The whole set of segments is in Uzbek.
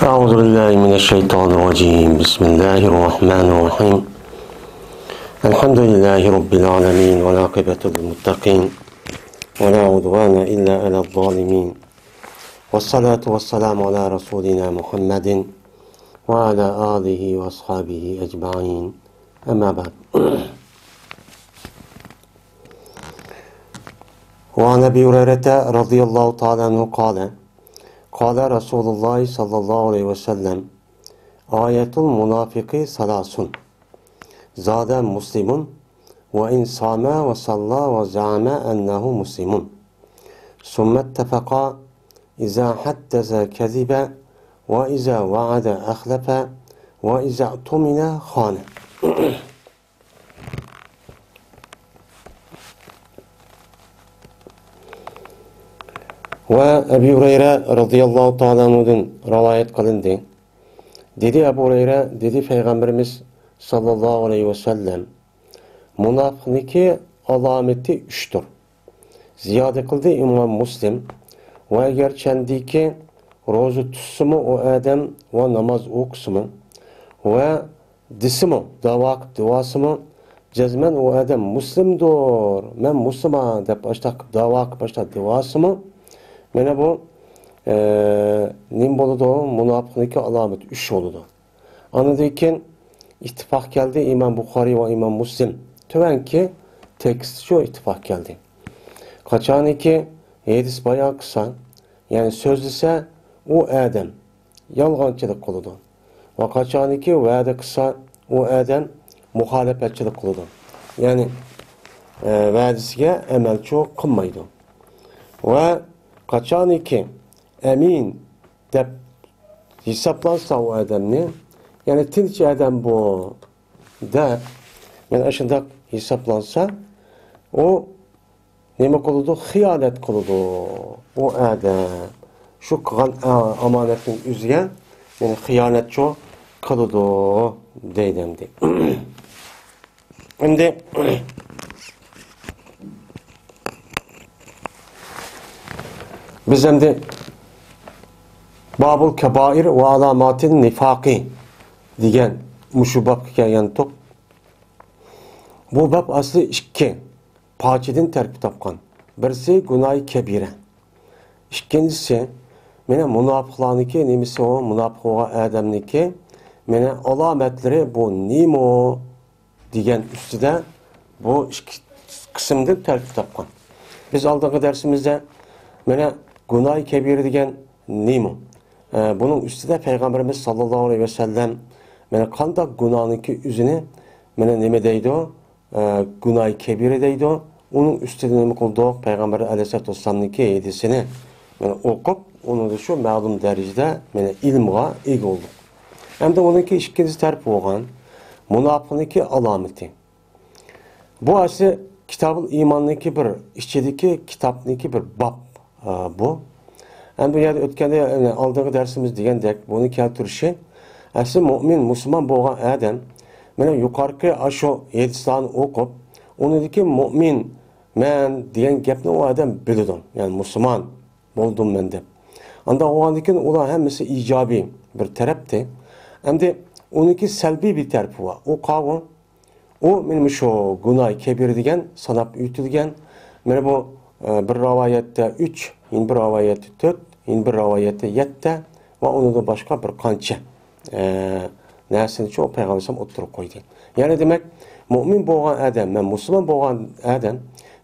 أعوذ بالله من الشيطان الرجيم بسم الله الرحمن الرحيم الحمد لله رب العالمين والعاقبة للمتقين ولا عدوان إلا على الظالمين والصلاة والسلام على رسولنا محمد وعلى آله وأصحابه أجمعين أما بعد وعن أبي هريرة رضي الله تعالى عنه قال رسول الله صلى الله عليه وسلم آية المنافق ثلاث زاد مسلم وإن صام وصلى وزعم أنه مسلم ثم اتفقا إذا حدث كذب وإذا وعد أخلف وإذا اؤتمن خان. Ve Ebu Hureyre radıyallahu ta'ala anhu'dan rivayet kılındı. Dedi Ebu Hureyre, dedi Peygamberimiz sallallahu aleyhi ve sellem, münafıkniki alameti üçtür. Ziyade kıldı İmam Müslim. Ve eğer kendiki rozu tutsumu o adam ve namaz okusumu ve disimu, davak duasımı cezmen o adam Müslimdir, men Müslüman dep baştak davak baştak duasımı mene bu nim boludu münafıkniki alamet 3 oludu. Anladıyken ittifak geldi İmam Bukhari ve İmam Müslim. Tövenki tekst şu ittifak geldi. Kaçaniki hadis bayağı kısa. Yani söz ise o adam yalgancılık kılıdı. Ve kaçaniki vade kısa o adam muhalefetçilik kılıdı. Yani vadisiye emel çok kılmaydı. Ve kaçaniki emin dep hesaplansa o adamni yani tinç adam bu dep yani aşında hesaplansa o neme kılıdı? Hıyanet kılıdı o adam şu kılan amanetin üzüyen yani hıyanetçi kılıdı deydemdi. Şimdi biz hem de Babul Kebair ve Alamatin Nifaki diyen muşubab yantık. Bu bab aslı iki parçadan terkip tapkan. Birisi günah-ı kebire. İkincisi mene münafıklarniki nemisi o münafık olan adamniki mene alametleri bu nimo diyen üstüde bu iki kısımdan terkip tapkan. Biz aldığımız dersimizde mene günah-ı kebir degen nimo. Bunun üstüde Peygamberimiz sallallahu aleyhi ve sellem mene kandak günahınki üzüne mene neme deydi o? Günah-ı kebir deydi o. Onun üstüde neme kıldı Peygamber aleyhisselatü vesselam'nki yedisini mene okup onu da şu ma'lum derecede mene ilmğa ig oldu. Hem de onunki ikinci terp olan münafıkniki alameti. Bu aslında kitabın imanındaki bir içindeki kitaptaki bir bab bu. Hem bu yerde ötkende yani aldığı dersimiz diyendek bunu keltirişi aslında mümin, Müslüman boğan adam mene yukarıki aşo yedisini okup onundaki mümin men diyen gepni o adam bildim. Yani Müslüman buldum ben de. Anda o andaki ola hemisi icabi bir tarafte. Hem de onunki selbi bir tarafı var. O kavun o benim şu günah kebir degen sanap ütülgen mene bu bir rivayette 3, in bir rivayette 4, in bir rivayette 7 ve onu da başka bir kança nersini çok Peygamberim oturup koydu. Yani demek mümin boğan adam, ben Müslüman boğan adam,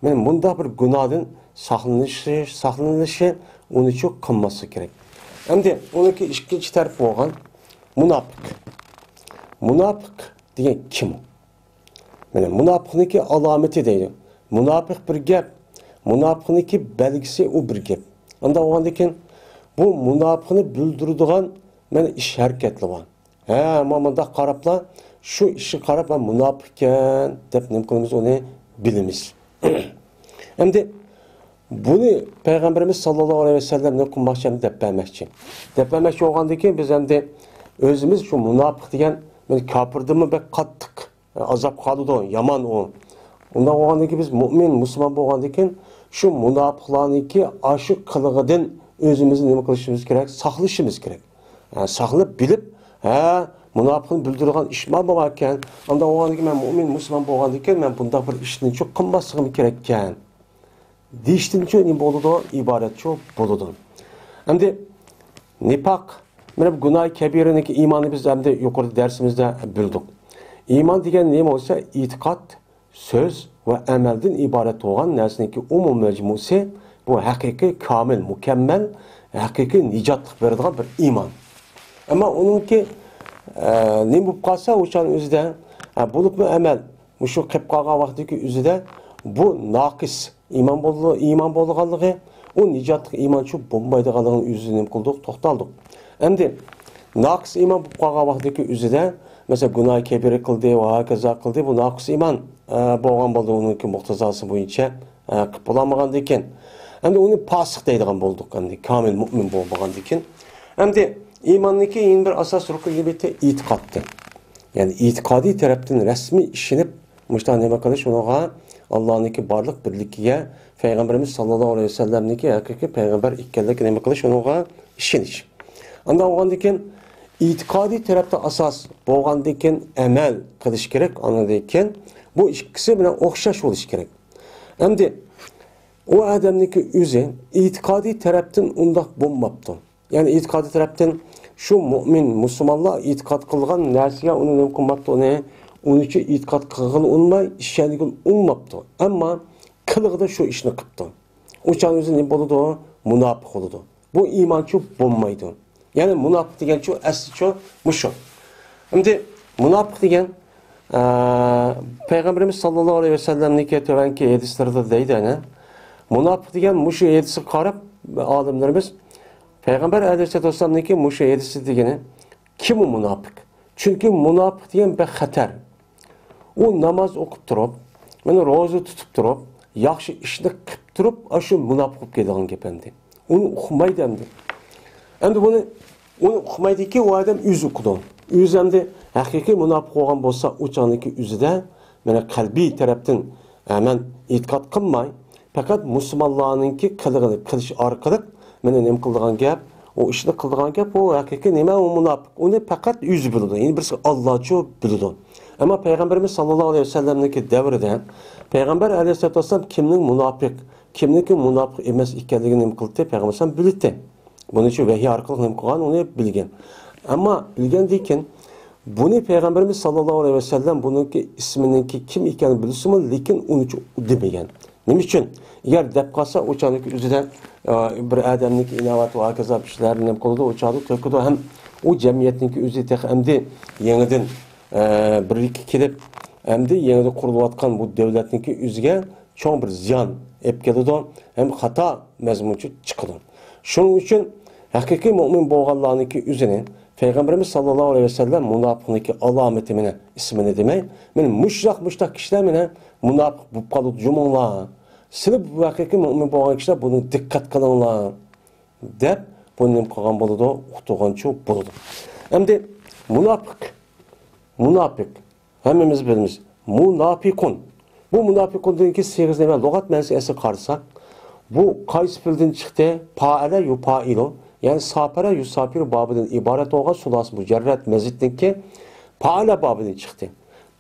ben bunda bir günahın saklanışı onu çok kınması gerek. Hem de onunki ikinci tarafı olan münafık. Münafık diyen kim o? Yani münafıkniki alameti değil. Münafık bir gep. Münafıkniki belgisi o bir gep. Anda o andaki bu münafıkını bildirdiğin men iş hareketli var. Mamanda qarapla şu işi qarap ben münafıkken dep ne kılımız onu bilimiz. Hem de bunu Peygamberimiz sallallahu aleyhi ve sellem ne kılmakçı dep vermekçi. Dep vermekçi olgandaki biz hem de özümüz şu münafık diyen kapırdığımı bek kattık. Azap kalıdı o, yaman o. Ondan olgandaki biz mümin, Müslüman olgandaki şu münafıklarınki aşık kılığıdan özümüzü ne kılışımız gerek, saklaşımız gerek. saqlab bilib, munofiqni bildirgan ish bor ekan. Unda o'g'aniki men mu'min musulmon bo'lgandan keyin men bunda bir ishni çok qilmasligim kerak ekan. Deyishtinchi ne bo'ladi? Iborat shu bo'ladi. Endi nifoq mana bu gunoh kabiraniki iymonni biz endi yuqorida darsimizda bildik. İman degan nima bo'lsa, e'tiqod, so'z va amaldan iborat bo'lgan narsaniki umum majmusi, bu haqiqiy, komil, mukammal, haqiqiy nijotlik beradigan bir iymon. Ammo uningki nima bo'lib qolsa, o'shaning o'zida bo'libmi amal, shu qilib qolgan vaqtdagi o'zida bu noqis iymon bo'lganligi, u nijotlik iymon shu bo'lmaydiganligini o'zini nima qildik, to'xtaldik. Endi noqis iymon bo'lib qolgan vaqtdagi o'zida mesela günah kebiri kıldı ve hakaza kıldı. Bu naqis iman bo'lgan bo'ldi uningki muqtazosi bo'yicha qilib bo'lmagan ekan. Endi uni fasıq deydigan bo'ldik, endi komil mu'min bo'lmagan ekan. Endi iymonniki eng bir asos rukuni bitta e'tiqoddir. Ya'ni e'tiqodiy tarafdan rasmiy ishinib, mushta nima qilish, unaga Allohniki barliq birligiga, payg'ambarimiz sollallohu alayhi vasallamniki haqiqiy payg'ambar ekanligiga nima qilish, unaga ishonish. Unda o'g'andan keyin İtikadi tarafta asas bo'lgandan keyin amal qilish kerak. Ondan keyin bu ikkisi bilan o'xshash bo'lish kerak. Endi o odamniki o'zi e'tiqodiy tarafdan undaq bo'lmabdi. Ya'ni e'tiqodiy tarafdan shu mu'min musulmonlar e'tiqod qilgan narsaga uni nima qilmabdi, unichi e'tiqod qilgan unmay, ishongan unmabdi. Ammo qilg'ida shu ishni qilibdi. O'shan o'zi nima bo'ladi? Munofiq bo'ladi. Bu iymonchi bo'lmaydi. Yani munofiq degan şu asli şu. Şimdi munofiq degan Peygamberimiz sallallohu alayhi vasallamniki tovanki hadislarda deydi ana. Munofiq degan mushu hadisga qarab olimlarimiz Peygamber aleyhisselamniki mushu hadisi degani kim u munofiq? Chunki munofiq degan bir xatar. U namoz o'qib turib, mana roza tutib turib, yaxshi ishni qilib turib, shu munofiq bo'lib ketadigan gap endi. Uni uqmaydi endi. Endi buni uqmaydiki, o adam yüz okudu. Yüz endi haqiqiy munofiq bo'lgan bo'lsa, o'chaniki yüzida mana qalbiy tarafdan hemen e'tiqod qilmay, faqat musulmonlarninki qilish orqali mana nima qildigan gap, o ishni qildigan gap, o haqiqiy nima u munofiq. Uni faqat yüz biladi. Endi birisi Allohchi biladi. Ammo payg'ambarimiz sollallohu alayhi vasallamniki davrida payg'ambar alayhissalatu vasallam kimning munofiq, kimniki munofiq emas ekanligini nima qildi? Payg'ambar bildi. Bunun için vahiy arkalık nima qilgan, uni bilgan. Ammo bilgandan keyin buni payg'ambarimiz sallallohu alayhi vasallam buningki isminingki kim ekanini bilsin, lekin uni demagan. Nima uchun? Agar deb qolsa, o'chaniki o'zida bir odamniki inovat va hokazo ishlarni nima qiladi, o'chadi, to'kadi, ham u jamiyatniki o'zi endi yangidan birlikka kelib, endi yangidan qurilayotgan bu davlatniki o'ziga cho'ng bir ziyon olib keladi, ham xato mazmunchi chiqadi. Shuning uchun haqiqiy mu'min bo'lganlarniki o'zini Peygamberimiz sallallohu alayhi vasallam munofiqniki alomati bilan ismini demay, men mushtaq kishilar bilan munofiq bo'lib qoldi jumonglar. Sizlar bu haqiqiy mu'min bo'lgan kishilar buni diqqat qilinglar deb buni nima qilgan bo'ladi, uqtirgancha bo'ladi. Endi munofiq hammamiz bilamiz. Munafiqun. Bu munafiqundanki sig'iz nima? Lug'at ma'nosini qarasak, bu qaysi fildan chiqdi? Fa'ala yufailu, yani sapara yusafiru babından ibaret olan sulası mücerret mezittinki fa'ala babından çıktı.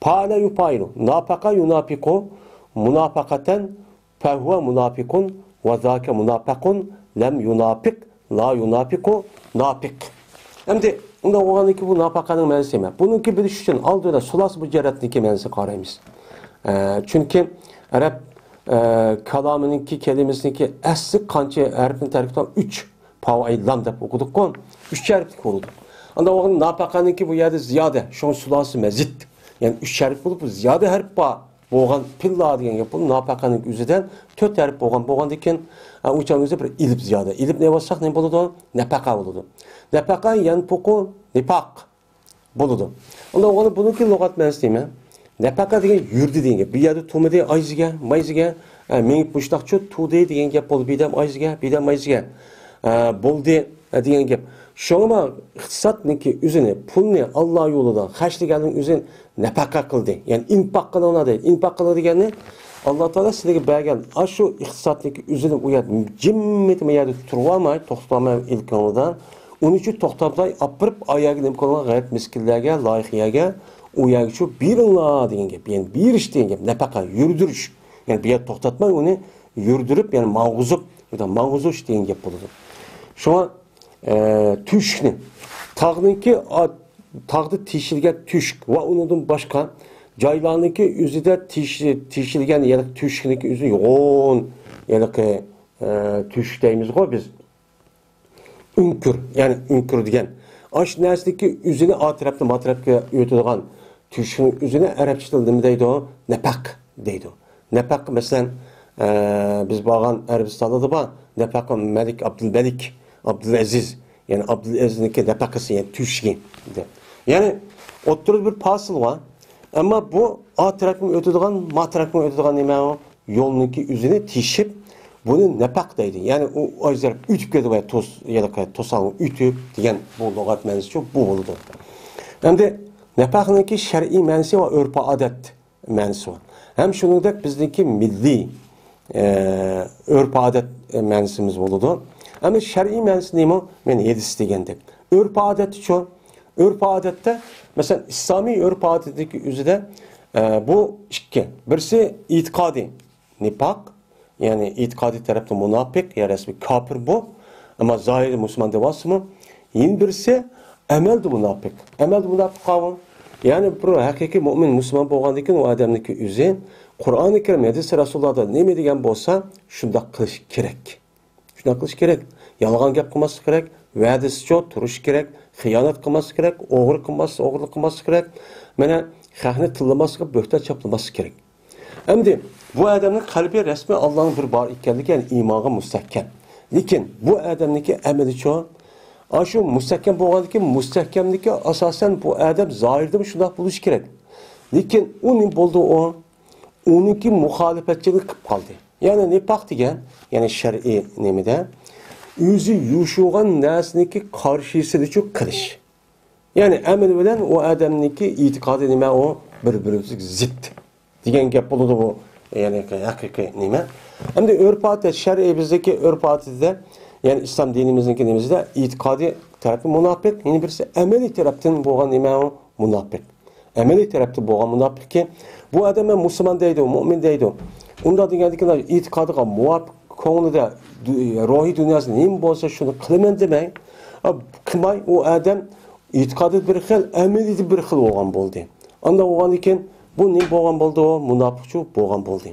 Fa'ala yufailu, nafaka yunafiku, munafakaten fehuve munafikun ve zâke munafakun lem yunafik, la yunafiku, nafik. Hem de onda olan ki bu nafakanın menzisi mi? Bununki biliş için aldığında sulası mücerretindeki menzisi karayımız. Çünkü Arap kalamınınki kelimesindeki asli kançı harfin terkibinden 3 Pavaylam deb okuduk kon. 3 harflik oldu. Anda o nafakanınki bu yerde ziyade. Şun sulası mezit. Yani 3 harf bulup ziyade harf ba. Boğan pilla diyen yapılır. Nafakanınki üzerinden 4 harf boğan diken uçağın üzerinde bir ilip ziyade. İlip ne bassak ne buludu? Nefaka buludu. Nefaka yanpuku nipak buludu. Anda o bununki logat menzisi değil mi? Nefaka diyen yürüdü diyen. Bir yerde tumide ayzige, mayzige, menip muştakçı tuğde diyen gap oldu. Bir de ayzige, bir de mayzige. Buldu diyen gap. Şoňa iqtisatniki üzüne pulni Allah yolunda haşliganın üzün nafaka kıldı. Yani infak kılana değil. İnfak kıldı degeni Allah Teala sizge bergen aşu iqtisatniki üzüne uyat cimmet meyada turwamay, toxtamay ilkanıda Onun için toxtamay apırıp ayağı nima qilgan g'ayrat miskillarga, loyihaga u yerga shu beringlar degan gap. Yani bir ish degan gap, nafaqa yurdirish. Yani bir yer to'xtatmay uni yurdirib, yani mang'uzib, mang'uzish degan gap bo'ladi. Shunga tushni tağda teshilgan tushk va undan boshqa joylarniki o'zida teshilgan yana tushkniki o'zi yo'g'on yana tushk deymiz-ku biz. Ünkür, yani ünkür degan. Aş narsadagi o'zini atrofdan matrafga o'tadigan tushkning o'zini arabcha tilida nima deydi? Nafaq deydi. Nafaq masalan biz borgan Arabistonda bor, Nafaq Malik Abdulaziz, yani Abdulaziz'ninki nafaqasi, yani tushki. Yani o'ttirib bir fasıl var. Ama bu atrofdan o'tadigan, matrafdan o'tadigan nima o? Yo'lniki o'zini teshib bunu nafaq deydi. Yani o ajlar ütüp ketib ve to'salni ütüp degan bu lug'at ma'nosi bu bo'ladi. Endi nafaqniki shar'iy ma'nosi va urf-odat ma'nosi bor. Hem shuningdek bizniki milliy urf-odat ma'nosimiz bo'ladi. Ama shar'iy ma'nosi nima? Men hedis degandek. Urf-odat shu. Urf-odatda mesela İslami urf-odatdagi o'zida bu ikki. Birisi e'tiqodiy nifaq, yani itikadi tarafta münafık ya resmi kafir bu. Ama zahiri Müslüman devası mı? Yine birisi emelde münafık. Emelde münafık kavun. Yani bu hakiki mümin Müslüman boğandaki o adamdaki üzü Kur'an-ı Kerim hadis Resulullah'da ne diyen bolsa şunda kılış gerek. Şunda kılış gerek. Yalgan gap kılması gerek. Vədisi çok turuş gerek. Hıyanat kılması gerek. Oğurluk kılması gerek. Mene xahni tıllaması gerek. Böhtan çaplaması gerek. Hem de bu adamın kalbi resmi Allah'ın bir var ikenligi, yani imanı müstehkem. Lakin bu adamdaki emeli çoğu, şu müstehkem boğandaki müstehkemdeki asasen bu adam zahirde mi şundak buluş gerek. Lakin onun bulduğu o, onunki muhalefetçilik kıp kaldı. Yani nifaq degen, yani şer'i nemide, özü yuşuğan nesniki karşısını çok kılış. Yani emel bilen o adamdaki itikadı nime o birbirimiz zıt. Diyen gap buludu bu. Yani hakiki nime. Hem de örf-adet, şer'i bizdeki örf-adette, yani İslam dinimizdeki nimizde itikadi tarafı münafık, yine birisi emeli taraftan boğan nime o münafık. Emeli tarafta boğan münafık ki bu adama Müslüman deydi, mümin deydi. Onda dünyadaki itikadıga muvafık konuda ruhi dünyasında neyim bolsa şunu kılmen demey. Kılmay o adam itikadı bir xil, emeli bir xil olgan boldu. Anda olgan iken bu ne boğan boldu o? Münafıkçı boğan boldu.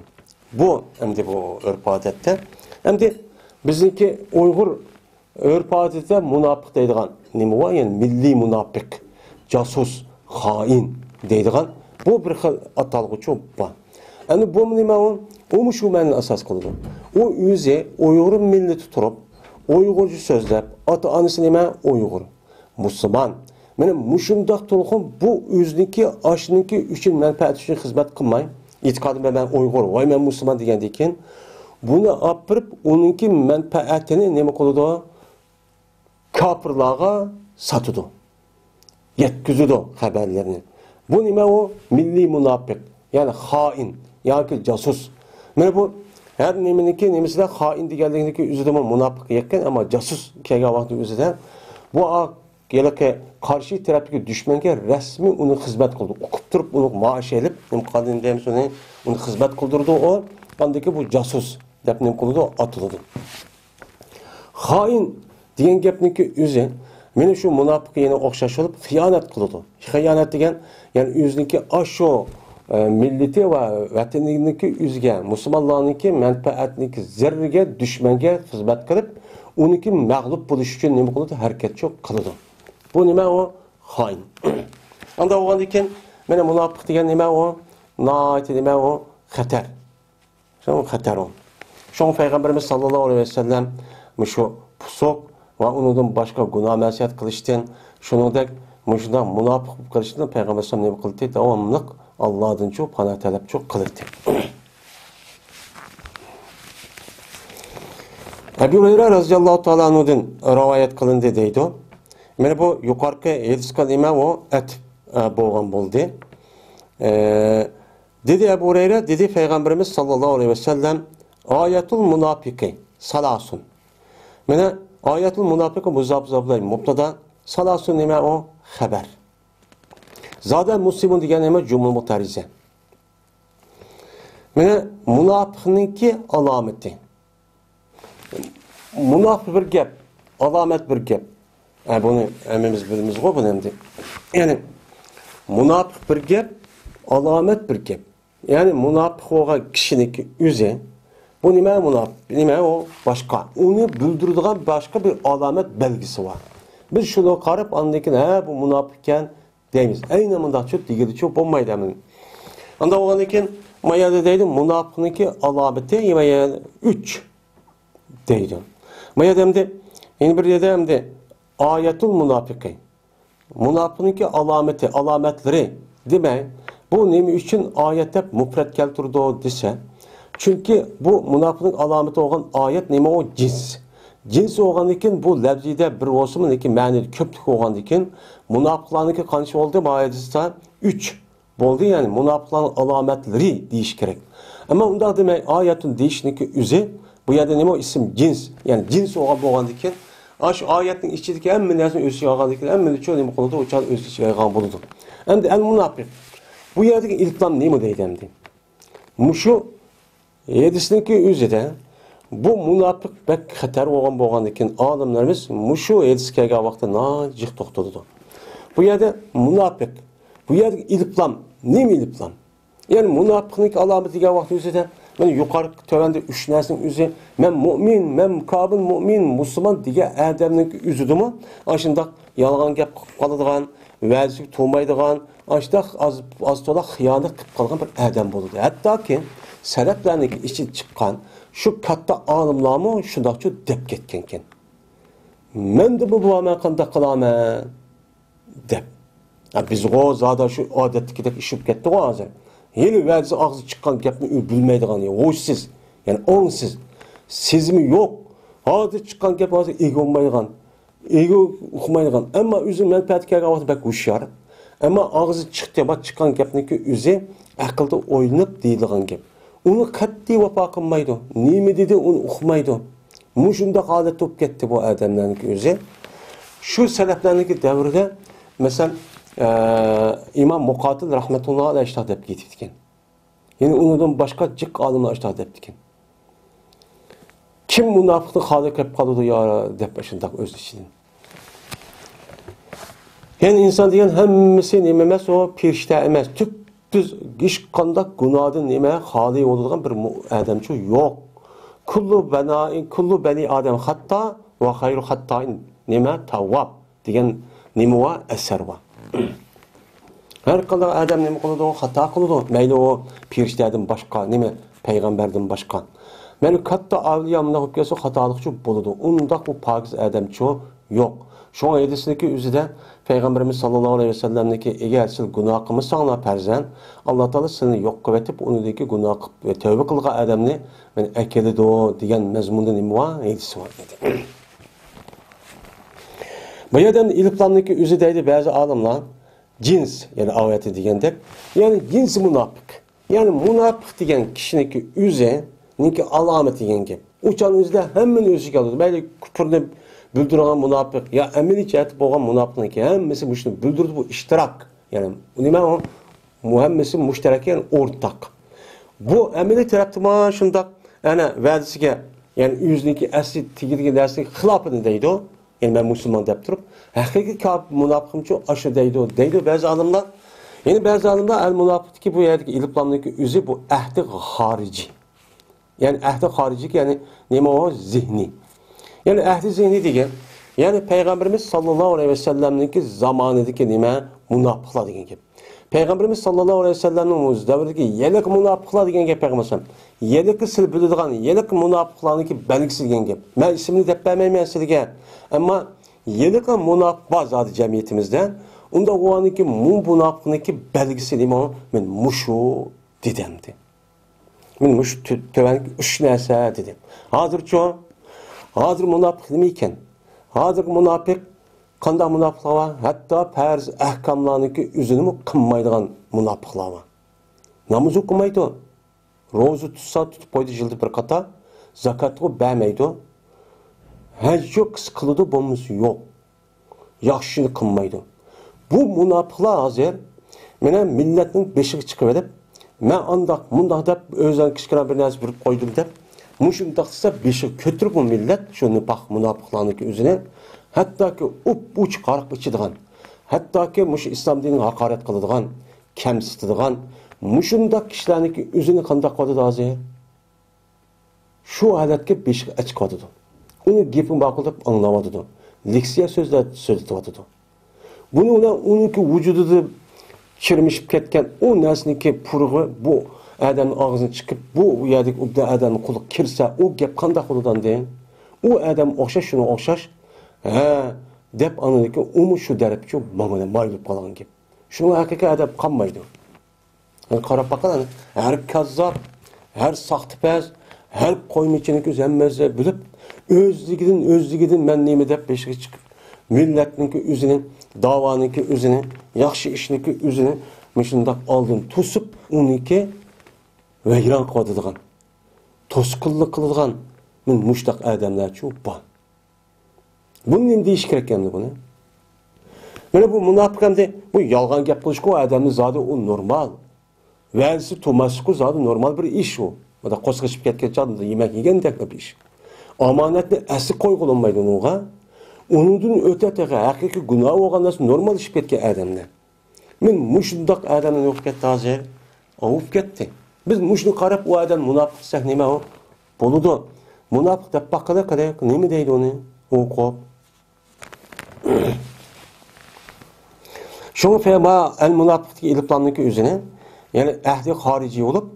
Bu hem de bu örf-adette. Hem de bizdeki Uygur örf-adette münafık deydiğen nemi var? Yani milli münafık, casus, hain deydiğen bu bir xil atalgıçı var. Yani bu nemi o? O şu mənin asas kılıdı. O özü Uygur milleti tutup, Uygurcu sözlep, ata-anısı nemi Uygur, Müslüman. Benim muşumdaq tolğun bu özünki aşınınki üçün mənfəət üçün xizmət qılmay. İtiqadımda ben Uygur, vay ben Müslüman degendeyken bunu apırıp onunki mənfəətini nemi qılıdı? Kapırlığa satıdı. Yetküzüdü haberlerini. Bu neme o? Milli münafık. Yani hain. Yani casus. Mene bu her neminiki nemisi de hain degendeyki üzüdü münafık yekken ama casus kega vakti üzüden bu geleke karşı taraftaki düşmenge resmi onu hizmet kıldı. Okup durup onu maaş elip, kadın deyimiz onu hizmet kıldırdı o. Andaki bu casus depnim kıldı atıldı. Hain diyen gepniki üzü, meni şu münafık yine okşaş olup hıyanet kıldı. Hıyanet degen yani üzünki aşo milleti ve vatanındaki üzge, Müslümanlarınki menfaatniki zerrige, düşmenge hizmet kılıp, onunki mağlup buluş için ne kıldı? Hareket çok kıldı. Bu nime o? Hain. Anda oğan iken, mene münafık degen nime o? Naati nime o? Xatar. Şunu xatar o. Şunu Peygamberimiz sallallahu aleyhi ve sellem şu pusuk ve onun başka günah mesiyat kılıştın. Şunu da müşünden münafık kılıştın. Peygamber sallallahu aleyhi ve sellem kıldı. Devamlık Allah'ın çok, bana talep çok kılırdı. Ebu Hureyre radıyallahu ta'ala anhu'dan rivayet kılındı deydi. Mene bu yukarıki hadis kalime o et boğan buldu. Dedi Ebu Hureyre, dedi Peygamberimiz sallallahu aleyhi ve sellem ayetul münafiki salasun. Mene Ayetul münafıkı muzabzablayın. Mubtada salasun nime o haber. Zaten muslimun degan nima cumhur mutarize. Mana munofiqninki alomati. Munofiq bir gap, alomat bir gap. Buni hammamiz bilamiz buni endi. Ya'ni munofiq bir gap, alomat bir gap. Ya'ni munofiq bo'lgan kishiniki o'zi bu nima munofiq? Nima o boshqa. Uni bildiradigan boshqa bir alomat belgisi var. Biz shuni qarab, ondan keyin ha bu munofiq ekan deymiz. Aynan bunday çok digilichi bo'lmaydi. Anda bo'lgandan keyin mayada deydi munofiqniki alomati yani 3 deydi. Mayada hamda yana bir yerda hamda ayetul munafiqi. Munofiqniki alomati, alomatlari demak, bu nima uchun oyatda mufrat keltirdi desa, chunki bu munofiqning alomati bo'lgan oyat nima o jins. Cins olgandan keyin bu lafzida bir bo'lsin, lekin ma'nida ko'plik olgandan keyin munofiqlarniki qancha bo'ldi? Bu oyatda 3 bo'ldi, ya'ni munofiqlarning alomatlari deyish kerak. Ammo unda demak oyatun deyishniki o'zi bu yerda nima ism cins, ya'ni cins bo'lgandan keyin shu oyatning ichidagi hamma narsani o'z ichiga olgandan keyin hamma nima nima qiladi? O'chal o'z ichiga olgan bo'ladi. Endi al munofiq bu yerdagi ilqom nima deydi endi? Mushu hadisniki o'zida bu munofiq bak xatar bo'lgandan keyin olimlarimiz mushu hadis kelgan vaqtda nojiq to'xtadi. Bu yerda munofiq, bu yerda ilqom, nima ilqom? Ya'ni munofiqlik alomati degan vaqt o'zida mana yuqori tövanda 3 narsaning o'zi men mu'min, men muqobil mu'min, musulmon degan odamning o'zidimi? Ashundoq yolg'on gap qilib qoladigan, va'ziga to'maydigan, ashundoq az to'la xiyonat qilib qolgan bir odam bo'ladi. Hattoki salaflarning ichidan chiqqan şu katta olimlarmi shundoqcha deb ketgan ekan. Men de bu bo'lmay qanday qilaman deb. Biz zoda shu odatdagidek ishib ketdi hozir. Yeni va'zi og'zi chiqqan gapni bilmaydigan, o'shsiz, ya'ni o'ngsiz, sezimi yo'q. Hozir chiqqan gap hozir ego olmaydigan, ego uqmaydigan, ammo o'zi manfaatga kelgan vaqtda bak hushyor. Ammo og'zi chiqdi, bak chiqqan gapniki o'zi aqlda o'ylanib deydigan gap. Onu qat'iy vafo qilmaydi. Nima dedi, uni uqmaydi. Mushunda holat bo'lib ketdi bu odamlarning o'zi. Shu salaflarning davrida, masalan, İmam Muqatil rahmetullah alayhi ishtoq deb ketib ekan. Ya'ni undan boshqa jiq olimlar ishtoq deb ekan. Kim munofiqni holat qilib qoladi yo deb shundoq o'z ichidan. Ya'ni inson degan hammasi nima emas, o firishta emas. Düz iş qandaq gunohdan nima xoli bo'ladigan bir odamchi yo'q. Kullu bani adam xatta va xayru xattoin nima tawwab degan nima va asar va. Har qanday odam nima qiladi, xato qiladi. Mayli o firishtadan boshqa, nima payg'ambardan boshqa. Meni katta avliyomni olib kelsa xatolikchi bo'ladi. Undaq bu pokiz odamchi yo'q. Şu hadisdeki üzüde Peygamberimiz sallallahu aleyhi ve sellem'deki eğer siz günah kılmışsanlar perzen Allah Teala seni yok kıvetip onudaki günah ve tövbe kılga adamını ben ekeli do diyen mezmunda nimva hadisi var dedi. Bu yerden iliplamdaki üzüdeydi bazı adamlar cins yani ayeti diyendek yani cins münafık. Yani münafık diyen kişinin üzü ninki alamet diyen gibi. Uçan üzüde hemen özü kalıyor. Böyle küfürle bildiren münafık ya emeli cihati bo'lgan munofiqniki hammasi shuni bildirdi bu ishtirok. Ya'ni nima o muhammasi mushtarak yani o'rtaq. Bu emeli tarafda shundoq ana va'dasiga ya'ni o'ziniki asli tegirgan narsaga xilofini deydi. Ya'ni men musulmon deb turib, haqiqiy kofir munofiqimchi ashu deydi ba'zi olimlar. Ya'ni ba'zi olimlar al munofiqniki bu yerdagi iliblamniki o'zi bu ahdi xorici. Ya'ni ahdi xorici ya'ni nima o zihni. Yani ehli zihni degan, yani Peygamberimiz sallallahu aleyhi ve sellem'ninki zamanidagi nima munofiqlar degan gap. Peygamberimiz sallallahu aleyhi ve sellem'ning davridagi yelik munofiqlar degan gap Peygamberimiz. Yelikni sil biladigan, yelik munofiqlarniki belgisi degan gap. Men ismini deb bermayman sizga. Ammo yelik munofiq bor zodi jamiyatimizda. Unda o'niki munofiqniki belgisi nima? Men mushu dedimdi. Men mush töven 3 narsa dedim. Hozircha hazır münafık nima ekan? Hazır münafık qanday münafıqlar var? Hatta farz ahkamlarniki o'zini qilmaydigan münafıqlar var. Namoz o'qimaydi. Ro'za tutsa tutib qo'ydi yilda bir qator, zakatni bermaydi. Hiç yok kıldı bomuz yok. Yaxşını kılmaydı. Bu münafıklar hazır. Mene milletin beşiği çıkıp edip, men andak mundak dep özden kichkina bir narsa bir koydum dep, muşundaqsa beşiği kötürüp bu millet şunu bak münafıklarniki özüne, hatta ki uç qaraq içidigan, hatta ki muş İslam dinini hakaret kılıdigan, kemsitidigan, muşundak kişilarniki özünü qandaq qodu hazır. Şu halatga beşiği açık qodu. Onu gepin baqıldap anlamadı. Leksiya sözler söyletiyordu. Bunu onunki vücududa kirmişip ketken o nesniki purğu bu adamın ağzına çıkıp bu yerdeki ubda adamın kulu kirse o gep qandaq oludan deyin. O adam oxşaş şunu oxşaş dep anıdaki umu şu derip şu mamana mayılıp qalan gep. Şunu haqiqi adam qanmaydı. Qarab baqalan her kazzab, her saxtipaz, her qoymichinik o'zemmezze bilib özligidin men nemi dep beşiğe çıkıp milletninki özünün, davanınki özünü, yaxşı işniki özünü müşundaq aldın tusup uniki veyran qodıdığan, tosqulluq qılıdığan men muştaq adamlar şu ban. Bunu nem deyiş kerek endi bunu? Mana bu münafık hamda bu yalgan gap qilishku adamni zodi u normal. Vəzi tumasku zodi normal bir iş o. O da qo'zg'ishib ketgan chog'da yemak yegandek bir iş. Amanatni asli qo'yilmaydi unga. Onundan öte teğe hakiki günah olğanlar normal işip ketken adamlar. Men muşundaq adamın yok ketdi hazır. Avup ketdi. Biz muşunu qarab o adam münafık desek nima o? Boludu. Münafık dep baqala qara nima deydi onu? O'qib. Şunu fema el münafık iliplanlık özüne yani ehli harici olup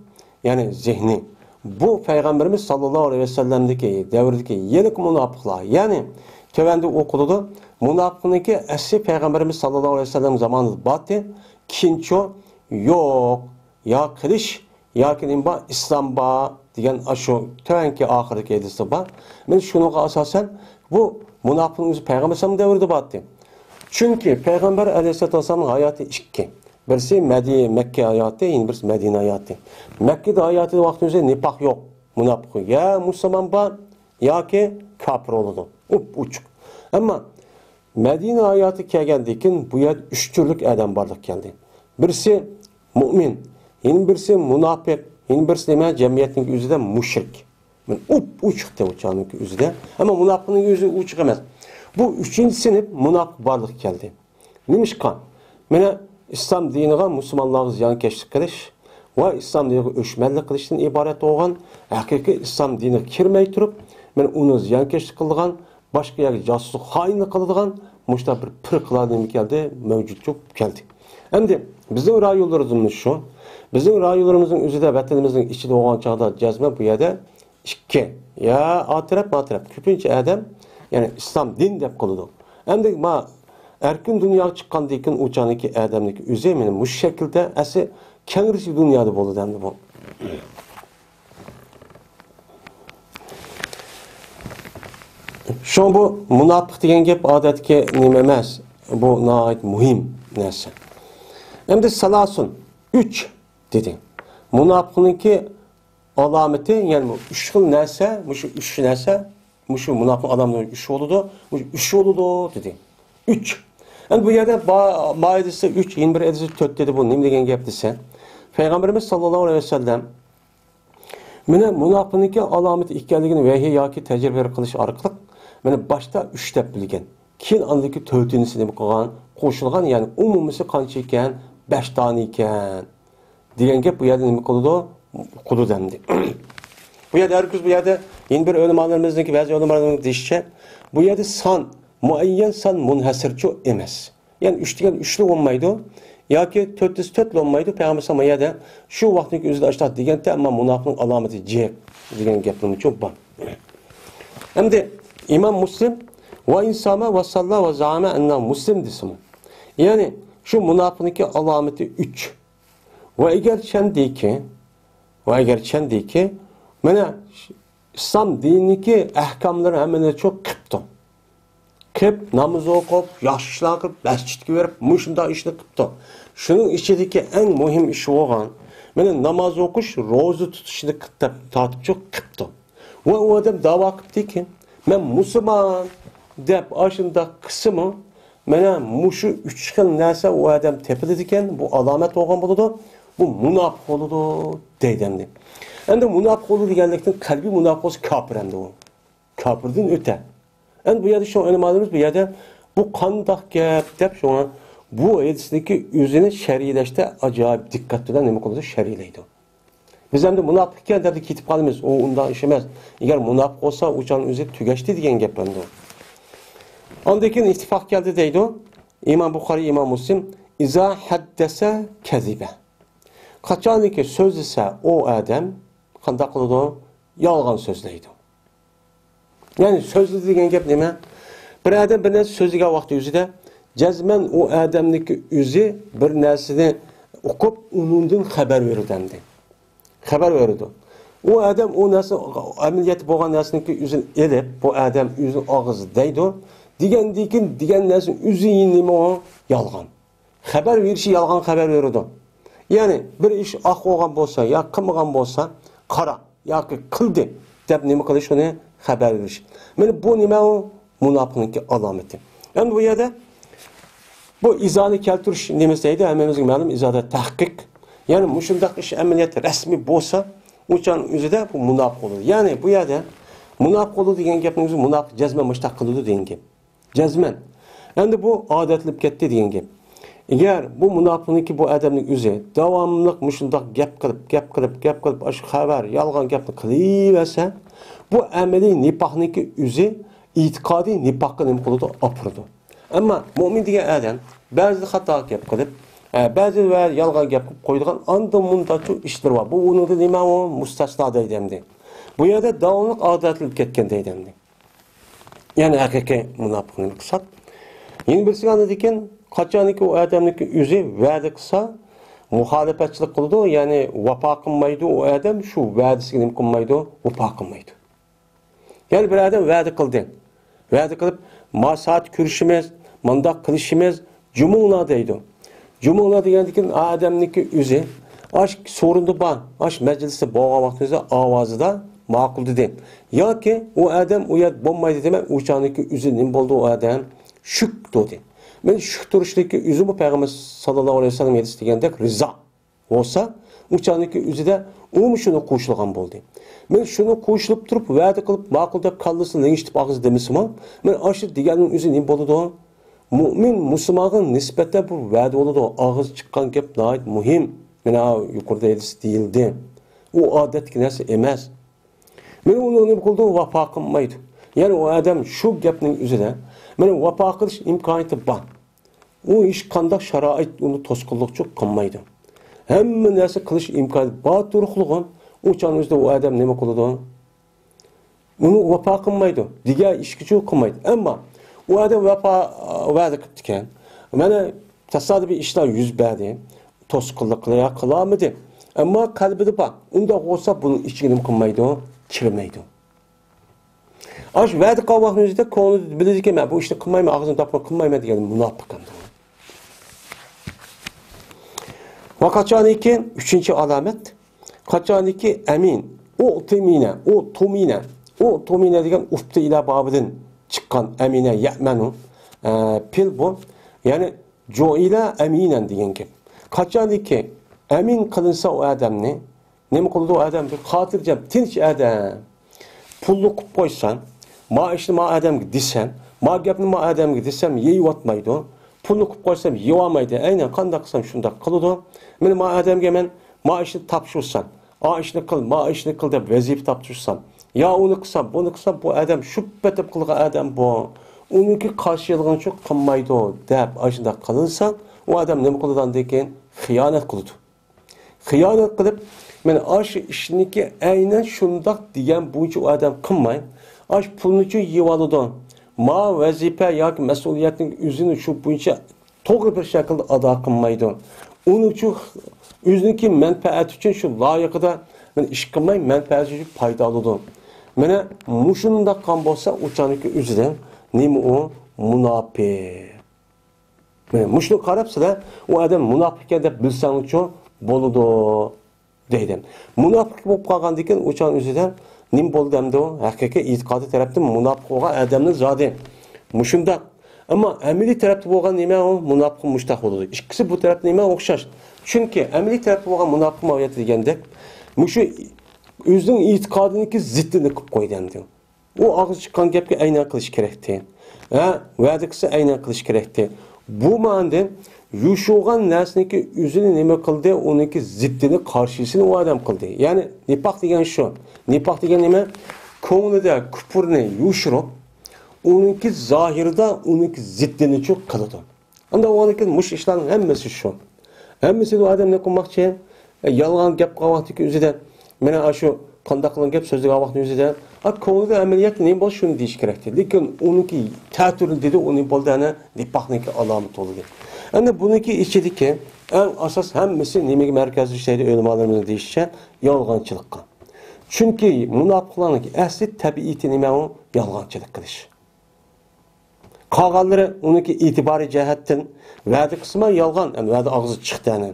yani zihni. Bu Peygamberimiz sallallahu aleyhi ve sellem'deki devrdeki yenik münafıklar yani tövende okuludu. Münafıkniki esli Peygamberimiz sallallahu aleyhi ve sellem zamanı batı kinço yok ya kılış ya kinimba İslam'ba diyen aşo tövenki ahirki edisi ba. Ben şunu asasen bu münafıkniki Peygamber sallallahu devrde batı. Çünkü Peygamber aleyhisselatü vesselam'ın hayatı iki. Birisi Mekke hayatı, birisi Medine hayatı. Mekke'de hayatı vaktinde nifak yok. Münafık ya Müslüman ba ya ki kafir oldu. Uçuk. Ama Medine hayatı kelgendikin bu yer üç türlük adam barlık geldi. Birisi mümin, yine birisi münafık, yine birisi neme cemiyetin yüzüde müşrik. Uçukta uçağının yüzüde. Ama münafıkın yüzü uçuk emez. Bu üçüncü sınıf münafık barlık geldi. Nimişkan? Mene İslam diniga Müslümanlarga ziyankeşlik qilish va İslam diniga o'shmanlik qilishdan iborat bo'lgan haqiqiy İslam diniga kirmay turib, men uni ziyankeşlik qilgan, boshqa yerga josuslik xoinlik qiladigan mushta bir firqalar nima keldi, mavjud keldi. Endi bizning rayonlarimiz shu. Bizning rayonlarimizning o'zida vatanimizning ichida bo'lgan chog'da jazma bu yerda ikki ya atraf ko'pincha odam yani İslam din deb qiladi. Endi ma erkin dünyaya çıkkandan keyin uçaniki adamniki o'zi meni bu şekilde asli kengirisi dünyada bo'ladi endi bu. Şu bu münafık degan gap odatga nima emas. Bu nihoyat muhim narsa. Endi salasun 3 dedi. Münafıkniki alameti yani bu 3 xil narsa, şu 3 narsa, şu münafık adamlar 3 oldu, bu 3 oldu dedi. 3 yani bu yerde Maidesi 3, 21 edisi 4 dedi bu. Neyim degen gap dese. Peygamberimiz sallallahu aleyhi ve sellem mene münafıkniki alameti ikkenligini vahiy yoki tecrübe qilish orqali mene başta 3 deb bilgan. Keyin andaki 4-nisini qilgan, qo'shilgan yani umumisi qancha ekan? 5 tane ekan. Degan gap bu yerda nima qildi? Quldu demdi. Bu yerda herkes bu yerda 21 ulamolarimizniki ba'zi ulamolarning deyishicha bu yerda son muayyen san munhasirçi emas. Yani 3 degan 3'lü olmaydı. Yoki 404'lü olmaydı. Peygamber sallallahu da şu vaqtdagi o'zida ashtaq deganda ammo munofiqning alomati jek degan gaplarni ko'p bor. Endi İmam Muslim va insama va salla va zama anna muslim desimi. Yani şu munofiqniki alomati 3. Va agar chandiki mana İslam diniki ahkomlari hammani çok qipti. Kep namaz okup, yaxşılar qilib, masjidga berib, mushunda ishni qilibdi. Shuning ichidagi eng muhim ish bo'lgan, mana namoz o'qish, ro'za tutishni tatib cho'q qilibdi. Va u odam da'vo qilibdiki, Men musulman dep aşında kısmı mena muşu 3 xil narsa o adam tepildi ekan, bu alamet olgan boludu. Bu munofiq boludu deydimdi. Endi munofiq bolu deganlikdan qalbi munofiq bo'lsa kafir endi u. Kafirdan o'ta. Endi bu yerda shu animalimiz bu yerda bu qandoq gap deb shuna bu hadisdagi o'zini shar'iylashda ajoyib diqqat bilan nima qiladi? Shar'iylaydi. Biz endi munofiq ekan deb ketib qolamiz. U undan ish emas. Agar munofiq bo'lsa, o'chan o'zi tugashdi degan gap endi. Ondan keyin ittifoq keldi deydi. İmam Buxoriy, İmam Muslim iza haddasa kaziba. Qachoniki so'zlasa o adam qanday qiladi? Yolg'on so'zlaydi. Ya'ni so'zli degan gap nima? Bir adam bir narsa so'zlagan vaqt o'zida jazman o adamniki o'zi bir narsani o'qib undan xabar beradi. Xabar beradi. O adam o narsa amaliyat bo'lgan narsaniki o'zini elib, bu adam o'zini og'iz deydi. Degan narsa o'zi nima o? Yolg'on. Xabar verishi yolg'on xabar beradi. Yani bir iş olgan bo'lsa, ya qilmagan bo'lsa, qara yoki qildi deb nima qilish uni xabar berish. Mana bu nima u munofiqlikning alomati. Endi bu yerda bu izoni keltirish nimasi deydi? Hammamizga ma'lum izoda tahqiq. Yani mushundaq ish amaliyat rasmiy bo'lsa, o'chan o'zida bu munofiq bo'ladi. Yani bu yerda munofiq bo'ladi degan gapning o'zi munofiq jazman mushtaq qiladi degan gap. Jazman. Endi bu odatlanib ketdi degan gap. Eğer bu munofiqniki bu adamning o'zi davomli mushundaq gap qilib, ash xabar, yolg'on gapni qilaversa, bu amaliy nifoqniki o'zi e'tiqodiy nifoqqa nima qiladi? Opirdi. Ammo mo'min degan adam ba'zi xato gap qilib, ba'zi va yolg'on gap qilib qo'ydigan andan mundachu ishlar bor. Bu unida nima u mustasno deydimdi. Bu yerda davomli odatlanib ketgan deydimdi. Ya'ni haqiqiy munofiqning qisat. Yeni birisi ekan qachoniki o adamniki o'zi va'da qilsa, muxolifatchilik qiladi, ya'ni vafo qilmaydi, o adam shu va'dasiga nima qilmaydi? Vafo qilmaydi. Ya'ni bir adam va'da qildi. Va'da qilib, "Ma soat ko'rishimiz, mundaq qilishimiz jumuna" deydi. Jumuna degandan adamniki o'zi ash so'rinda bor, ash majlisda bo'lgan vaqtida ovozida ma'qul dedi. Yoki o adam u yer bo'lmaydi demak, o'chaniki o'zi nima bo'ldi o adam? Shuk dedi. Men shu turishlikka o'zi bu payg'ambar sallallohu alayhi vasallam aytgandek rizo bo'lsa, o'chaniki o'zida u shuni qo'shilgan bo'ldi. Men shuni qo'shilib turib, va'da qilib, ma'qul deb kallasini lingishib og'iz demisman, men ashi deganning o'zi nima bo'ladi? Mu'min musulmonga nisbatan bu va'da bo'ladi. Og'iz chiqqan gap nihoyat muhim. Mana yuqorida deyildi. U odatki narsa emas. Men uni nima qildi? Vafo qilmaydi. Ya'ni o adam shu gapning o'zida meni vafo qilish imkoniyati bor. U ish qanday sharoit uni to'sqinlikchi qilmaydi. Hamma narsa qilish imkoniyati bor turxlig'on, o'chan o'zida u odam nima qiladi? Uni vafo qilmaydi. Degan ishkichi qilmaydi. Ammo u odam vafo va'da qilibdi ekan. Mana tasodifiy ishlar yuz berdi. To'sqinlik qilamadi. Ammo qalbida bor. Unda bo'lsa buni ichiga nima qilmaydi? Kirmaydi. Aş va'da qilgan o'zida ko'nglida biladiki, men bu ishni qilmayman, og'zimni topib qilmayman degan munofiq endi. Va qachoniki 3-alomat, qachoniki amin, o tumina degan ufti ila bobidan chiqqan amina ya'manu pil bu, ya'ni jo'ila aminan degan gap. Qachoniki amin qilinsa o odamni, nima qildi o odam? Bir xotirjam, tinch odam. Pulni qilib qo'ysan, ma ishni ma odamga desam, ma gapni ma odamga desam yeyotmaydi. Pulni qilib qo'ysam yeyolmaydi. Aynan qanday qilsam shunday qiladi. Men ma odamga men ma ishni topshirsam, a ishni qil, ma ishni qil deb vazifa topshirsam, yo uni qilsam, buni qilsam, bu odam shubbatib qilgan odam bu. Uniki qarshilig'ini qilmaydi deb ashunda qilinsa, u odam nima qiladigan degan xiyonat qiladi. Xiyonat qilib, men ash ishniki aynan shundoq degan bo'yicha u odam qilmay, ash pulni yeb oladi. Ma vazifa yoki mas'uliyatning o'zini shu bo'yicha to'g'ri bir shaklda ado qilmaydi. Uning uchun o'ziniki manfaati uchun shu loyiqida men ish qilmay, manfaati uchun foyda oladi. Mana mushunda qon bo'lsa, o'chaniki o'zida nima u munofiq. Mana mushni qarabsizlar, u odam munofiq ekan deb bilsangiz bo'ladi deydi. Munofiq bo'lib qolgandan keyin o'chan o'zida nim bo'ldi hamda u haqiqiy e'tiqodi tarafdan munofiq bo'lgan odamning zodi mushundaq. Ammo amaliy tarafda bo'lgan nima u munofiq mushtaq bo'ladi. Ikkisi bu tarafda nima o'xshash. Chunki amaliy tarafda bo'lgan munofiq mohiyati deganda mushu o'zining e'tiqodiniki ziddini qilib qo'ydi hamda. U og'iz chiqqan gapga aynan qilish kerakdi. Va'da qilsa aynan qilish kerakdi. Bu ma'noda yushugan narsaniki o'zini nima qildi, uniki ziddini qarshisini u odam qildi. Ya'ni nifoq degan shu. Nifoq degan nima? Ko'nglida kufrni yushirib, uniki zohirda uniki ziddini cho'q qiladi. Unda uniki mush ishlarning hammasi shu. Hammasi u odam ne qilmoqchi? Yolg'on gap qilmoqdiki o'zida. Mana shu qanday qilgan gap so'zlik vaqtning o'zida ko'nglida amaliyot nima bo'lish shuni deyish kerakdi. Lekin uniki ta'tir dedi, uning bo'ldi ana nifoqniki alomat bo'ldi. Endi buniki ichidagi eng asos hammasi nimaga markaziy ishlaydi ulamolarimiz deyishicha yolg'onchilikqa. Chunki munofiqlarning asli tabiati nima u? Yolg'onchilik qilish. Qolganlari uniki e'tiboriy jihatdan va'da qismi yolg'on, va'da og'zi chiqdi ana.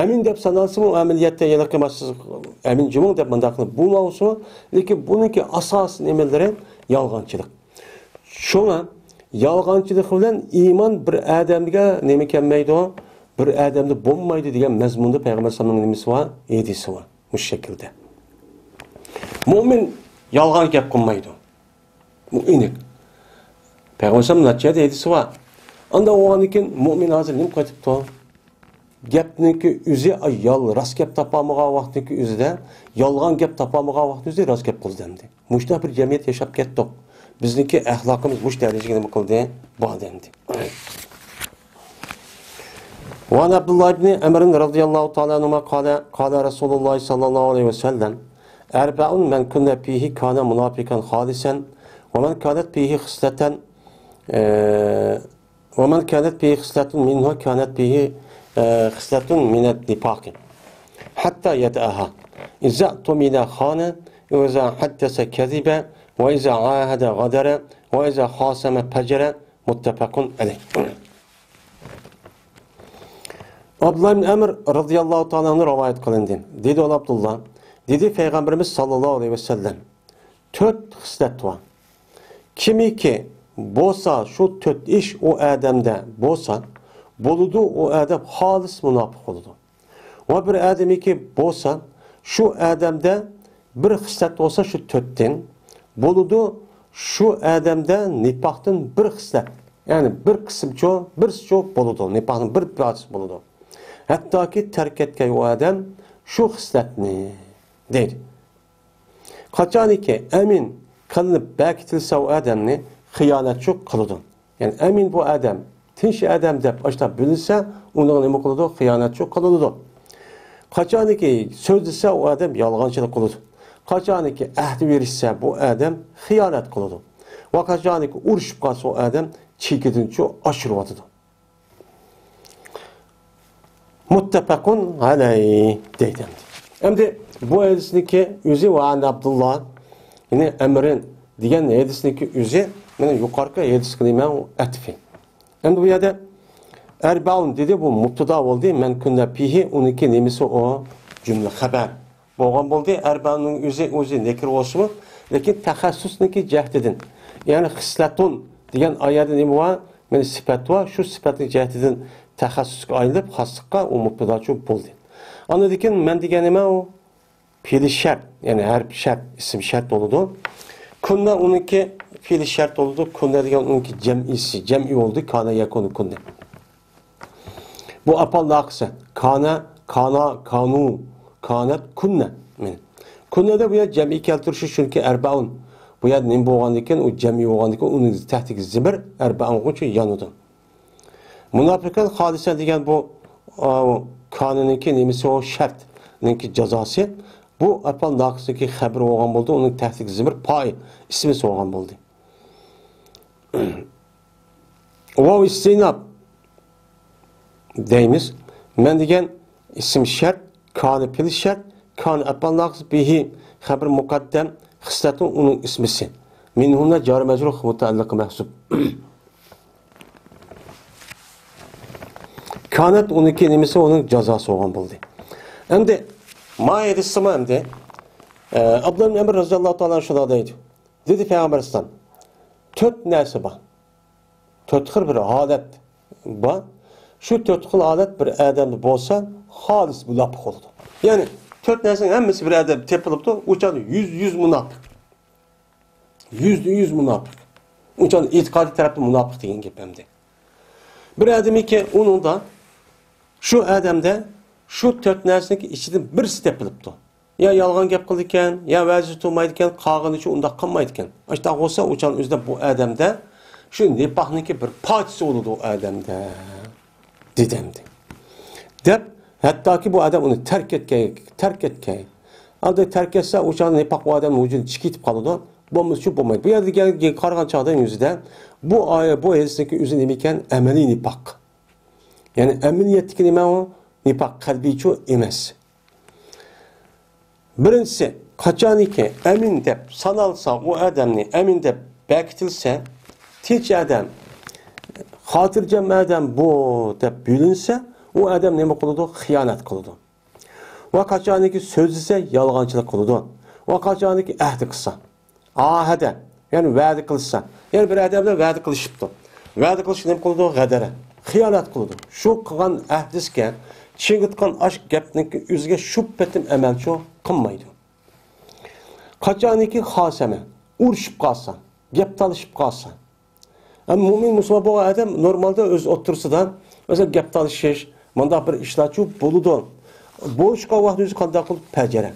Amin deb sanalsa bu ameliyatda yalaqamasiz amin jumung deb bunday qilib bo'lmasa, lekin buniki asos nimalari yolg'onchilik. Shunga yolg'onchilik bilan iymon bir odamga nima kelmaydi, bir odamda bo'lmaydi degan mazmunda payg'ambar sollallohu alayhi vasallam hadisi bor. Bu shaklda. Mo'min yolg'on gap qilmaydi. Bu aniq. Payg'ambar sollallohu alayhi vasallam hadisi bor. Unda o'g'anikin mo'min hozir nima qaytibdi? Gapniki o'zi ayol rast gap topamagan vaqtniki o'zida yolg'on gap topamagan vaqt o'zida rast gap qildi demdi. Mushta bir jamiyat yashab ketdik. Bizniki axloqimiz mush darajaga nima qildi? Bu demdi. Wa Abdullah ibn Amr radhiyallohu ta'ala anhu qala Rasululloh sallallohu alayhi vasallam arba'un man kunna fihi kana munafiqan khalisan wa man kanat fihi khislatan wa man kanat fihi khislatun minhu kanat fihi خصلة من النفاق حتى يدعها إذا اؤتمن خان وإذا حدث كذب وإذا عاهد غدر وإذا خاصم فجر متفق عليه. Abdullah ibn Amr radıyallahu ta'ala anhu rivayet kılındı. Dedi ol Abdullah, dedi Peygamberimiz sallallahu aleyhi ve sellem 4 xislet var. Kimi ki bolsa şu 4 iş o adamda bolsa boludu o adam halis münafık oludu. O bir adamı ki bolsa şu adamda bir xislet olsa şu 4'ten boludu şu adamda nifaktan bir xislet. Yani bir kısım çoğu, bir çoğu boludu. Nifaktan bir parçası boludu. Hatta ki terk etken o adam şu xisletni değil. Kaçani ki emin kılınıp bekitilse o adamni hıyanetçi kılıdı. Yani emin bu adam tinç adam deb başta bilinse onun nima qiladi? Xiyonatchi qiladi. Qachoniki so'zlasa o adam yolg'onchilik qiladi. Qachoniki ahd berishsa bu adam xiyonat qiladi. Va qachoniki urushib qolsa o adam chekitinchi oshiradi. Muttafaqun alayhi deydi. Endi bu hadisniki o'zi va Abdullah yine Emrin degan hadisniki o'zi mana yuqorqi hadis qilman atfi. Endi bu yerda erbaun dedi bu mubtada oldu. Men kunna fihi uniki nemisi o cümle haber. Bo'lgan bo'ldi. Erbaunning o'zi nekir olsa, lekin taxassusniki jahdidin. Yani xislatun degan oyatda nima bor? Mana sifat bor. Shu sifatning jahdidin taxassusga aylanib xoslikqa u mubtadachi bo'ldi. Ana degan men degan nima u? Fe'li shart, yani harf shart, ism shart bo'ladi. Kunna uniki fe'li shart oldu. Kunna degan uniki jam'i oldu. Kana yakunu kunna. Bu apal naqsa. Kana, kanu, kanat, kunna. Kunna da bu ya jam'i keltirishi chunki arba'un. Bu ya nim bo'lgandan u jam'i bo'lgandan uning tahtiki zimir arba'un uchun yanudi. Munofiqlar xolisa degan bu kanuniki nemisi o shart, ninki jazosi. Bu apal naqsiki xabar bo'lgan bo'ldi. Uning tahtiki zimir pay ismi bo'lgan bo'ldi. Vav istinab deymiz. Men degan ism shart, kana fil shart, kana apal naqs bihi xabar muqaddam, xislatun uning ismisi. Minhunna jar majruh mutaalliq mahsub. Kanat uniki nemisi onun cazası olan buldu. Hem de ma edisima hem de Abdullah ibn Ömer radıyallahu ta'ala şuna deydi. Dedi Peygamber Aleyhisselam, 4 narsa var. 4 xil bir adet var. Şu 4 xil adet bir adamda bolsa, halis münafık oldu. Yani 4 narsanın hemmesi bir adam tepilipti, uçan 100 münafık. %100 münafık. Uçan itikadi tarafta münafık deyin gep hem de. Bir adam ki onun da şu adamda şu 4 narsanın içinden birisi tepilipti. Ya yalgan gap qildi ekan, ya vazi tutmaydi ekan, qag'ini uchun undaq qilmaydi ekan. Ashta bo'lsa, o'chan o'zida bu odamda shu nifaqniki bir parchasi bo'ladi u odamda. Dedimdi. Deb, hattoki bu odam uni tark etgan. Alda tark etsa, o'chan nifaq bu odamning vujudi chiqib qoladi. Bo'lmasa shu bo'lmaydi. Bu yerda qarg'an chog'dan o'zida bu hadisdagi o'zi nima ekan? Amaliy nifaq. Ya'ni amaliyatdagi nima u? Nifaq qalbiy-chu emas. Birincisi, qachoniki emin deb sanalsa, o adamni emin deb bekitilse, tinch adam, xotirjam adam bu deb bilinsa, o adam nima qiladi? Xiyonat qiladi. Va qachoniki so'zlasa, yolg'onchilik qiladi. Va qachoniki ahd qilsa, ahada, ya'ni va'da qilsa, ya'ni bir odamlar va'da qilishibdi. Va'da qilish nima qiladi? G'adara, xiyonat qiladi. Shu qilgan ahdisga chigitgan aşk gapniki o'ziga shu petim amalcho qilmaydi. Qachoniki xosama, urishib qolsa, gap talishib qolsa. Mo'min musulmon bo'lgan odam normalda o'z o'tirsidan o'zi gap talishish, menda bir ishlachu bo'ladi. Bo'shqa vaqt o'zi qanday qilib pajara.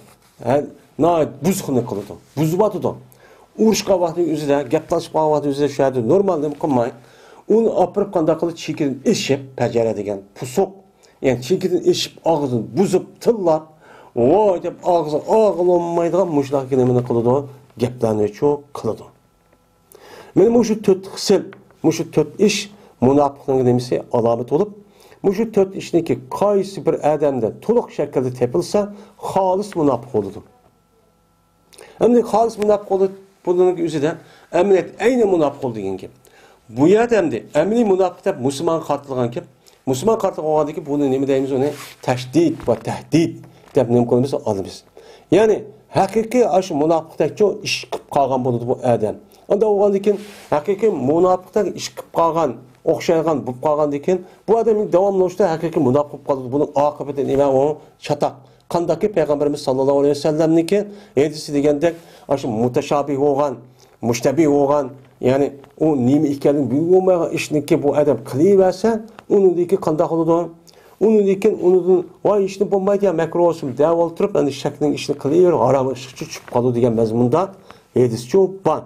Buzxini qiladi. Buzvatdi. Urishqa vaqtning o'zida, gap talishib qolgan vaqt o'zida shu yerda normalda qilmay, uni opirib qanday qilib chekidan ishib pajara degan pusuq. Yani çekidin eşip ağzını buzup tillap, vay deb ağzı ağılınmaydıgan muşlaq kelimini kılıdı, geplerini çok kılıdı. Benim şu 4 xil, şu 4 iş münafıqlığın demesi alamet olup, şu 4 işinki qaysı bir adamda to'liq şekilde tepilse, halis münafıq oludu. Hem de halis münafıq oludu, bunun üzerinde emniyet aynı münafıq oldu degan gap. Bu adamda emni münafıq deb Müslüman qartılgan gap. Müslüman qartı qo'yadiki, buni nima deymiz uni? Tashdid va tahdid deb nima qilamiz olamiz. Ya'ni haqiqiy shu munofiqdagi ish qilib qolgan bo'ladi bu odam. Unda o'g'andikin haqiqiy munofiqdagi ish qilib qolgan, o'xshagan bo'lib qolgandikin, bu odamning davomlashda haqiqiy munofiq bo'lib qoladi. Buning oqibati nima u? Chatoq. Qandaki payg'ambarimiz sollallohu alayhi vasallamniki hadisi degandek, shu mutashabih bo'lgan, mushtabih bo'lgan, ya'ni u nima ekanini bilmagan ishniki bu odam qilaversa, unindeki qanday qiladi? Unindeki voy ishni bo'lmaydi, makruh usul deb o'ltirib, endi shakning ishni qilaver, harom ishga tushib qoladi degan mazmunda hadis ko'p bor.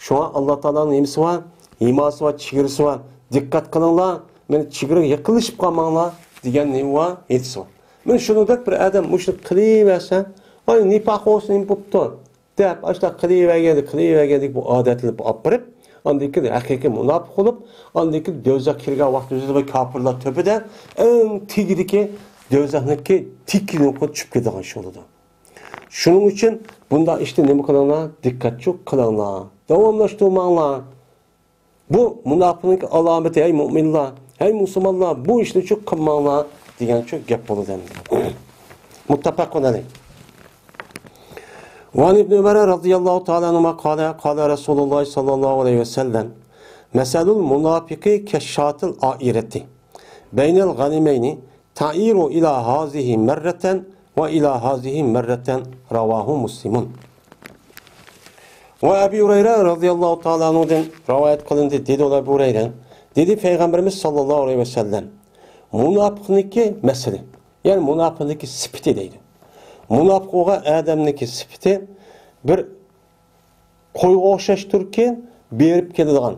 Shuna Alloh taolaning nimasi bor? Himoyasi va chegirasi bor. Diqqat qilinglar, meni chegiraga yaqinlashib qolmanglar degan nima bor? Hadis bor. Men shuningdek bir odam mushni qilaversa, voy nifaq bo'lsin bo'pti deb, ashta qilavergandek bu odatni olib borib, andaki haqiqiy munofiq bo'lib, andaki do'zax kirgan vaqt o'zida va kofirlar topida eng tigidiki do'zaxniki tikini tushib ketadigan shu bo'ladi. Shuning uchun bunda ishni nima qilinglar? Diqqatli qilinglar. Davomlashtirmanglar. Bu munofiqning alomati, ey mu'minlar, ey musulmonlar, bu ishni çok qilmanglar degan shu gap bo'ladi. Muttafaqun alayh. وعن ابن عمر رضي الله تعالى عنهما قال رسول الله صلى الله عليه وسلم مثل المنافق كالشاة العائرة بين الغنمين تعير إلى هذه مرة وإلى هذه مرة رواه مسلم. وأبي هريرة رضي الله تعالى عنه رواية قلند dedi Ebu Hureyre dedi Peygamberimiz sallallahu aleyhi ve sellem münafıkniki mesele yani münafıkniki sifati deydi. Munofiq bo'lgan odamniki sifati bir qo'yga o'xshashdirki, berib keladigan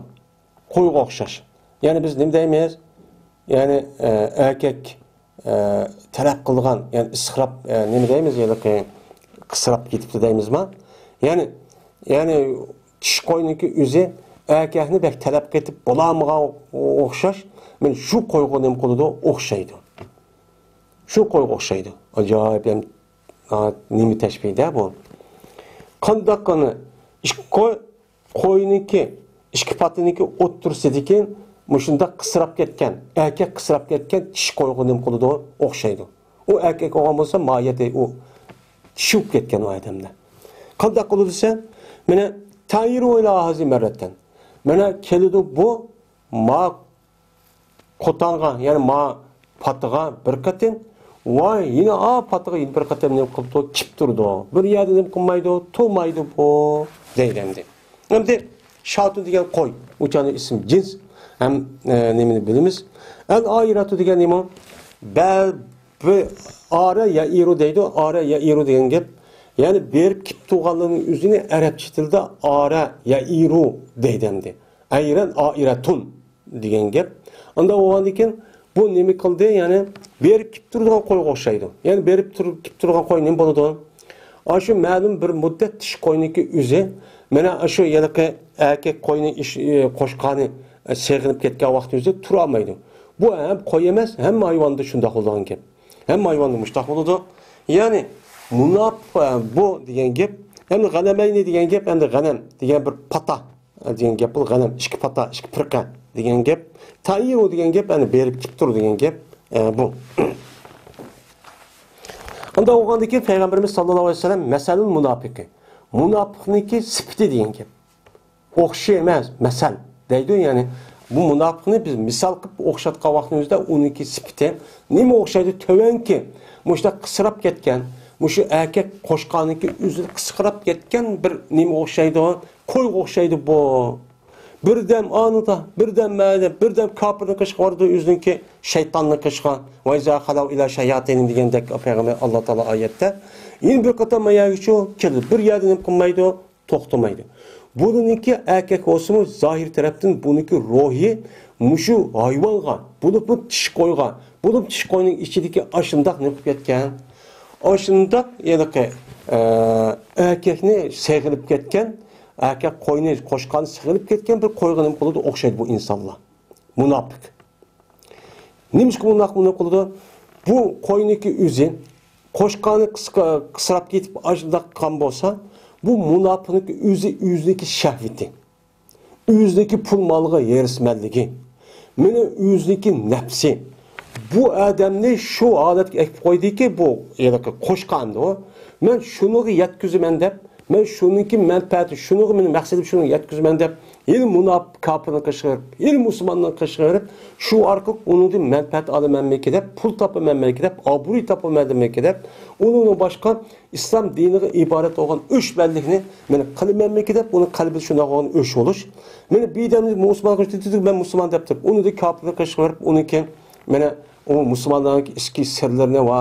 qo'yga o'xshash. Ya'ni biz nima deymiz? Ya'ni erkak talab qilgan, ya'ni isrof nima deymiz? Yoki qisrab ketibdi deymizmi? Ya'ni kishi qo'yniki o'zi erkakni bek talab ketib bo'lamagan o'xshash. Men shu qo'yga nima qiladi? O'xshaydi. Shu qo'yga o'xshaydi. Ajoyib nimi teşbihde bu. Qandaqını qo'yniki, ishki patiniki o'ttirsa ekan, mushunda qisrab ketgan, erkak qisrab ketgan tish qo'yga nima qiladi? O'xshaydi. U erkak olgan bo'lsa, moyati u tushib ketgan o odamda. Qanday qiladi desa, mana tayiru ila hazi marratan. Mana keladi bu ma qo'tonga, ya'ni ma patiga bir qatim, voy, yine patiga bir qatim nima qilib kip turdi. Bir yerda nima qilmaydi, to'maydi bu deydi. Endi şatu degan qo'y, o'chani ism jins ham nimani bilamiz. Al ayratu degan nima? Bir ara ya iru deydi, ara ya iru degan gap. Yani berip kip tuğanlığının üzerine Arapça tilde ara ya iru deydemdi. Ayran airatun degan gap. Anda oğan iken bu nemi kıldı yani berip kip turgan qo'yga o'xshaydi. Yani berip kip turgan qo'y nima bo'ladi? Aşı ma'lum bir muddat tish qo'yniki o'zi mana shu yalaqi erkak qo'yni qo'shqani seg'inib ketgan vaqt o'zi tura olmaydi. Bu ham qo'y emas, hamma hayvonda shunday bo'lgan gap. Hamma hayvonda mushtaq bo'ladi. Yani munaf bu degan gap, endi g'anamayni degan gap, endi g'anam degan bir pata degan gap, bu g'anam, ikki pata, ikki firqa degan gap. Tayiru degan gap, endi berib kip tur degan gap bu. Unda o'g'andaki Peygamberimiz sallallohu alayhi vasallam masalul munafiqi. Munafiqniki sifati degan gap. O'xshi emas, masal deydi, ya'ni bu munafiqni biz misal qilib o'xshatgan vaqtimizda uniki sifati nima o'xshaydi? Tövenki, mushta qisirab ketgan, mushu erkak qo'shqaniki o'zi qisqirab ketgan bir nima o'xshaydi? Qo'yga o'xshaydi bu. Birden anıda, birden ma'lum, birden kafirni qishqordi, o'ziniki shaytonni qishqan. Va iza xalav ila shayatin degandek Peygamber Alloh taolo oyatda yin bir qatam mayagichu keldi. Bir yerda nima qilmaydi, to'xtamaydi. Buniki erkak olsun zahir tarafdan buniki ruhi mushu hayvonga, bulup tish qo'ygan. Bulup tish qo'yning ichidagi ashindaq nima qilib ketgan? Ashindaq ya'ni erkakni seg'ilib ketgan. Erkek qo'yni qo'shqani sig'ilib ketgan bir qo'yga nima qiladi? O'xshaydi bu insonlar. Munofiq. Nimishki munofiq qiladi? Bu qo'yniki o'zi qo'shqani qisrab ketib ashindaq qilgan bo'lsa, bu munofiqning o'zidagi shahvati, o'zidagi pul molga yerismanligi, meni o'zidagi nafsi. Bu odamni shu holatga ekib qo'ydiki, bu ya'ni qo'shqandi o. Men shuni yetkazaman deb, men shuniki manfaati, shuni meni maqsadim shuni yetkazaman deb, el munofiq kafirni qishqirib, el musulmonni qishqirib, shu orqali uningdan manfaat olamanmiki deb, pul topamanmiki deb, obro'y topamanmiki deb, uning boshqa islom diniga iborat bo'lgan o'sh ballikni meni qilmanmiki deb, uning qalbida shunday bo'lgan o'sh bo'lish. Meni bidamni musulmon qilib, men musulmon deb turib, uni kafirni qishqirib, uniki meni o musulmonlarning ichki sirlarini va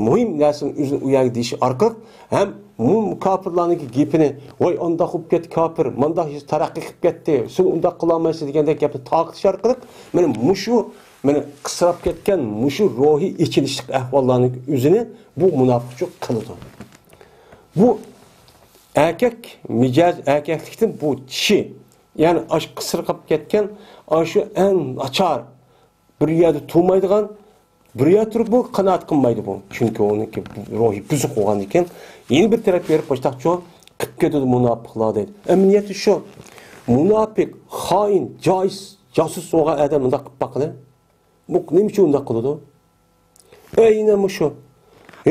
muhim narsani o'zini uyaga deyish orqali ham kafirlarning gapini voy unda qilib ket kafir, manda taraqqiy qilib ketdi, sen unda qila olmaysan degandek gapni taqtish orqali meni mushu qisrab ketgan mushu ruhiy ichilishlik ahvollarning o'zini bu munofiqlik qiladi. Bu erkak mijoz erkaklikdan bu kishi, ya'ni ash qisrab ketgan, shu en açar bir yerda turmaydigan, bir yer turib bu qanoat qilmaydi bu. Chunki uniki ruhi buzuq bo'lgan ekan, yeni bir taraf berib boshqacha qilib ketadi munofiqlar deydi. Niyati shu. Munofiq, xoin, josus bo'lgan odam unda qilib baqadi. Bu nima uchun unda qiladi? Aynan shu.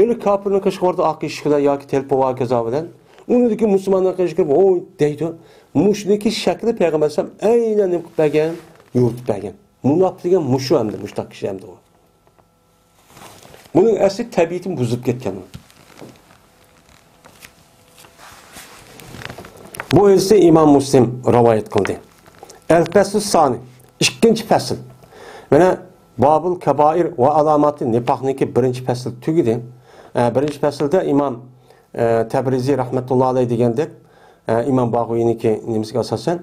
Eli kafirni qishqorda oqish bilan yoki telpova kazo bilan uniki musulmonlar qishqirib, "Oy" deydi. Mushniki shakli payg'ambar sallam aynan nima qilib bergan, yuritib bergan. Munofiq degan mushu hamda, mushtaq kishi hamda o. Bunun asli tabiatini buzib ketgan. Bu ise İmam Müslim rivayet qildi. El-Faslus Sani, ikkinchi fasl. Mana Babul Kabair va alamati nifaqniki birinchi fasl tugidi. Birinchi faslda İmam Tabrizi rahmetullohi alayhi degandek, İmam Bag'aviyninki nimasiga asosan,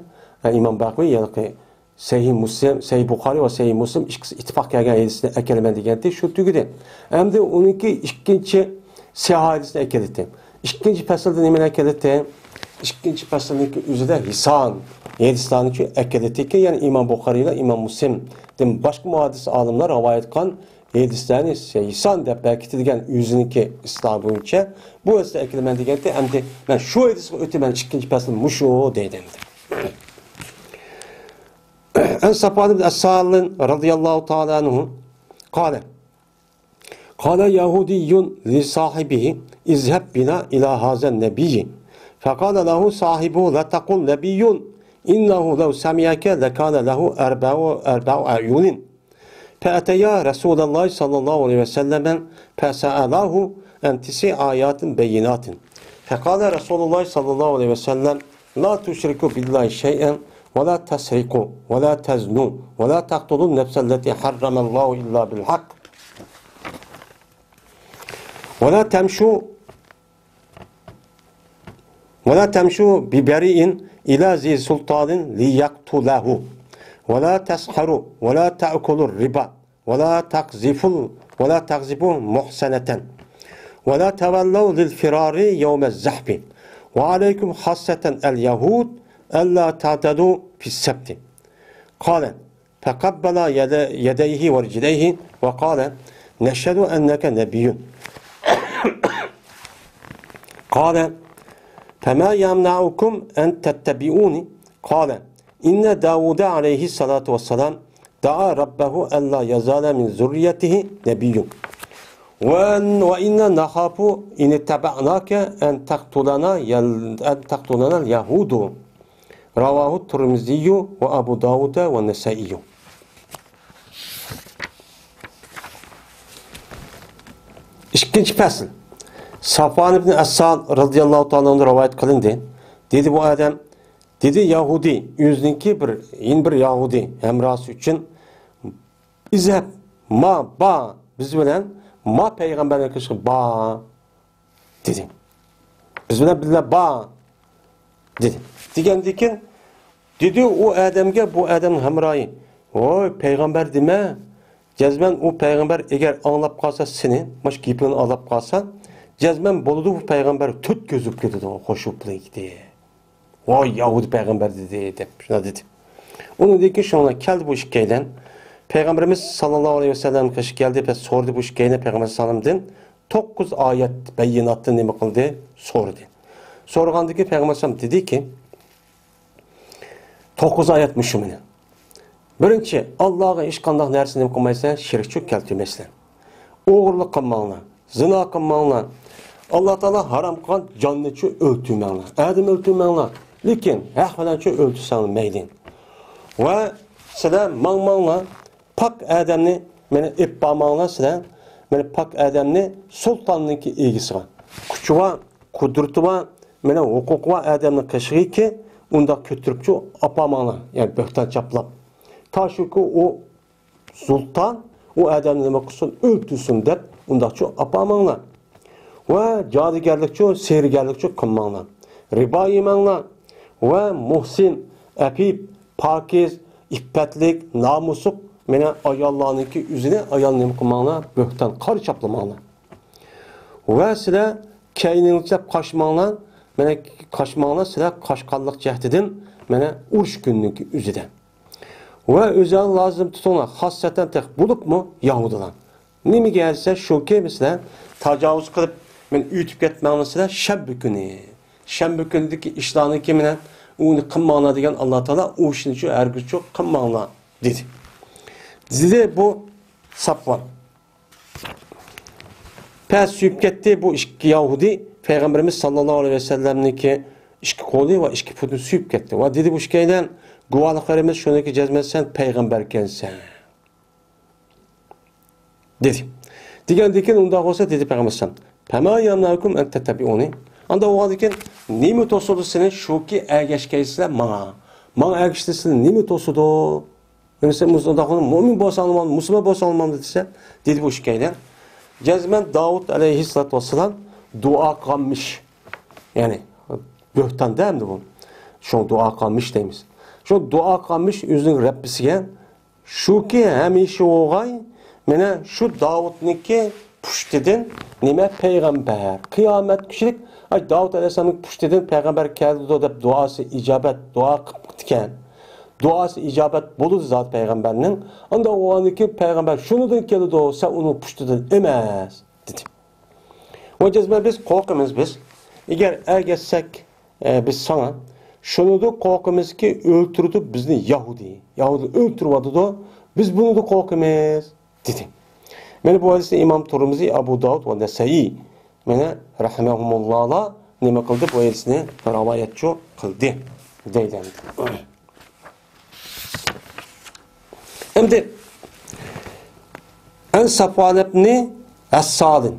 İmam Bag'aviy ya'ni Sahih Muslim, Sahih Buxoriy va Sahih Muslim ikkisi ittifoq kelgan hadisni akalaman deganda shu tugidi. Hamda uniki ikkinchi sahih hadisni akaladi. Ikkinchi faslda nimani akaladi? Ikkinchi faslniki o'zida Hisan hadislarni akaladi ki, ya'ni İmam Buxoriy va İmam Muslim dem boshqa muhaddis olimlar rivoyat qilgan hadislarni Hisan deb ta'kidlagan o'ziniki isloh bo'yicha bu hadisni akalaman deganda hamda men shu hadisga o'taman ikkinchi fasl mushu deydim. En Safad ibn As-Salin radıyallahu ta'ala anhu قال يهودي لصاحبه اذهب بنا إلى هذا النبي فقال له صاحبه لا تقل نبي إنه لو سمعك لكان له أربع أعين فأتيا رسول الله صلى الله عليه وسلم فسأله عن 9 آيات بينات فقال رسول الله صلى الله عليه وسلم لا تشركوا بالله شيئا ولا تسرقوا ولا تزنوا ولا تقتلوا النفس التي حرم الله إلا بالحق ولا تمشوا ببريء إلى ذي سلطان ليقتله ولا تسحروا ولا تأكلوا الربا ولا تقذفوا محسنة ولا تولوا للفرار يوم الزحف وعليكم خاصة اليهود ألا تعتدوا في السبت قال فقبل يديه ورجليه وقال نشهد أنك نبي قال فما يمنعكم أن تتبعوني قال إن داود عليه الصلاة والسلام دعا ربه ألا يزال من ذريته نبي وإن نخاف إن اتبعناك أن تقتلنا اليهود رواه الترمذي وأبو داود والنسائي. İkinci fasıl. Safvan ibn Asad radıyallahu ta'ala rivayet kılındı. Dedi bu adam, dedi Yahudi, yüzünki bir Yahudi emrası için İzheb ma biz bilen ma peygamberine kışkı ba dedi. Biz bilen billah ba dedi. Digendikin dedi o adamga bu adamın hemrayı. Oy peygamber deme. Cezmen o peygamber eğer anlap kalsa seni, maş gipini anlap kalsa cezmen boludu bu peygamber tut gözüp gitti o hoşup gitti. Vay Yahudi peygamber dedi. Şuna dedi. Onu dedi ki şuna geldi bu şikayden. Peygamberimiz sallallahu aleyhi ve sellem kışı geldi ve sordu bu şikayene Peygamber sallam'dan 9 ayet beyinattı ne kıldı sordu. Sorgandaki Peygamber sallam dedi ki 9 ayet müşümüne. Birinci, Allah'a iş qandaq nərsini qılmaysan, şirkçü keltürmeslen. Oğurluq qılmağına, zina qılmağına, Allah Teala haram qılan canlıçı öldürmağına, adam öldürmağına. Lekin, haq falançı öldürsən meydin. Ve sizə mağmağına, pak adamni, məni ibbamağına sizə, məni pak adamni sultanınki ilgisiga. Kuchuva, kudurtuva, məni hukukuva adamni qışığı ki, onda kötürüpçü apamağına, yani böhtan çaplap. Ta şu ki o sultan o adamı demek olsun öldürsün deyip ondakçı apamağına ve cadigarlıkçı, seyirgarlıkçı kılmağına riba yeməğına ve muhsin, epip, pakiz, iffetlik, namusuk mene ayallarınki üzerine ayalını kılmağına böhtan, karı çaplamağına ve size keyninlikçe kaçmağına mene kaçmağına size kaşkallık cehdedin mene uruş günlük üzerine. Ve özel lazım tutuna hasreten tek bulup mu Yahudiler. Nimi gelse şu ki mesela tacavuz kılıp men ütüp getmağına mesela şembe günündeki işlerini kimine onu kılmağına diyen Allah Teala o işini şu ergüç çok kılmağına dedi. Dedi bu sap var. Pes süyüp gitti bu işki Yahudi Peygamberimiz sallallahu aleyhi ve sellem'deki işki kolu ve işki putunu süyüp gitti. Ve dedi bu işkeyden guvalıklarımız şunu ki cezmezsen peygamberkensen. Dedi. Diken onda olsa dedi Peygamberimiz. Pema yamnakum en tettabi'uni. Anda o halde nimit olsudu senin şu ki ergeçkeysiyle Mana ergeçkeysiyle nimit olsudu. Mesela Mustafa'nın mümin boşalman, Müslüman boşalman dediyse dedi bu şikayden. Cezmen Davud aleyhissalatü vesselam dua kalmış. Yani böhtan değil mi bu? Şu dua kalmış demiş. Şu dua kalmış üzün Rabbisiga şu ki hemişe oğay mene şu Davud'niki puştidin nime peygamber kıyamet kişilik ay Davud aleyhisselam'ın puştidin peygamber keldi dep duası icabet dua kıptken duası icabet buludu zat peygamberinin anda o anki peygamber şunudan keldi o sen onu puştidin emez dedi. O cezme biz korkumuz biz eğer ergetsek biz sana şunu da korkumuz ki öldürdü bizni Yahudi. Yahudi öldürüyordu da biz bunu da korkumuz dedi. Mene bu hadiste İmam Tirmizi, Abu Davud ve Nesai mene rahimahumullah'la nima qildi? Bu hadisni rivoyatchi qildi deydi. Endi an Safvan ibn as-Sadin.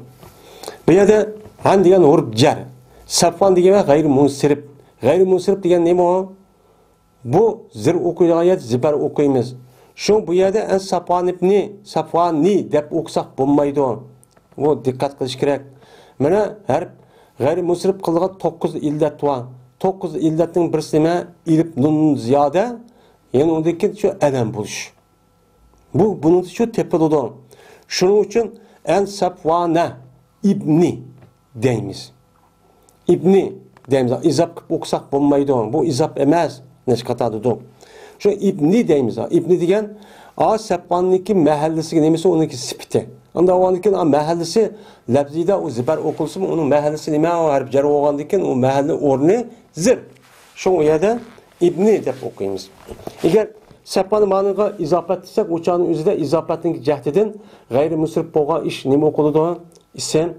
Bu yerda han degan urib jar. Safvan degan g'ayr munsirib. G'ayr munsirib degan nima o? Bu zir o'qiydigan ayat zibar o'qiymiz. Shu bu yerda an Safvan ibn Safvanni deb o'qsaq bo'lmaydi. Bu diqqat qilish kerak. Mana harf g'ayr munsirib qilgan 9 illat var. 9 illatning birisi nima? Ilib nun ziyoda, ya'ni undaki shu alam bo'lish. Bu bunun shu tepiladi. Shuning uchun an Safvana ibni deymiz. İbni deymiz. İzap qilib o'qsaq bo'lmaydi. Bu izap emas, nishqatadi. Shu ibni deymiz. İbni degan a Safvanniki mahallasiga nemasi uniki sifati. Unda o'niki mahallasi lafzida o zibar o'qilsa, uning mahallasi nima? O harf jar bo'lgandan keyin u mahalli o'rni zir. Shu yerda ibni deb o'qiymiz. Agar Safvan ma'noga izofat etsak, o'chaning o'zida izofatning jahdidan g'ayri musrif bo'lgan ish nima o'qiladi? Ism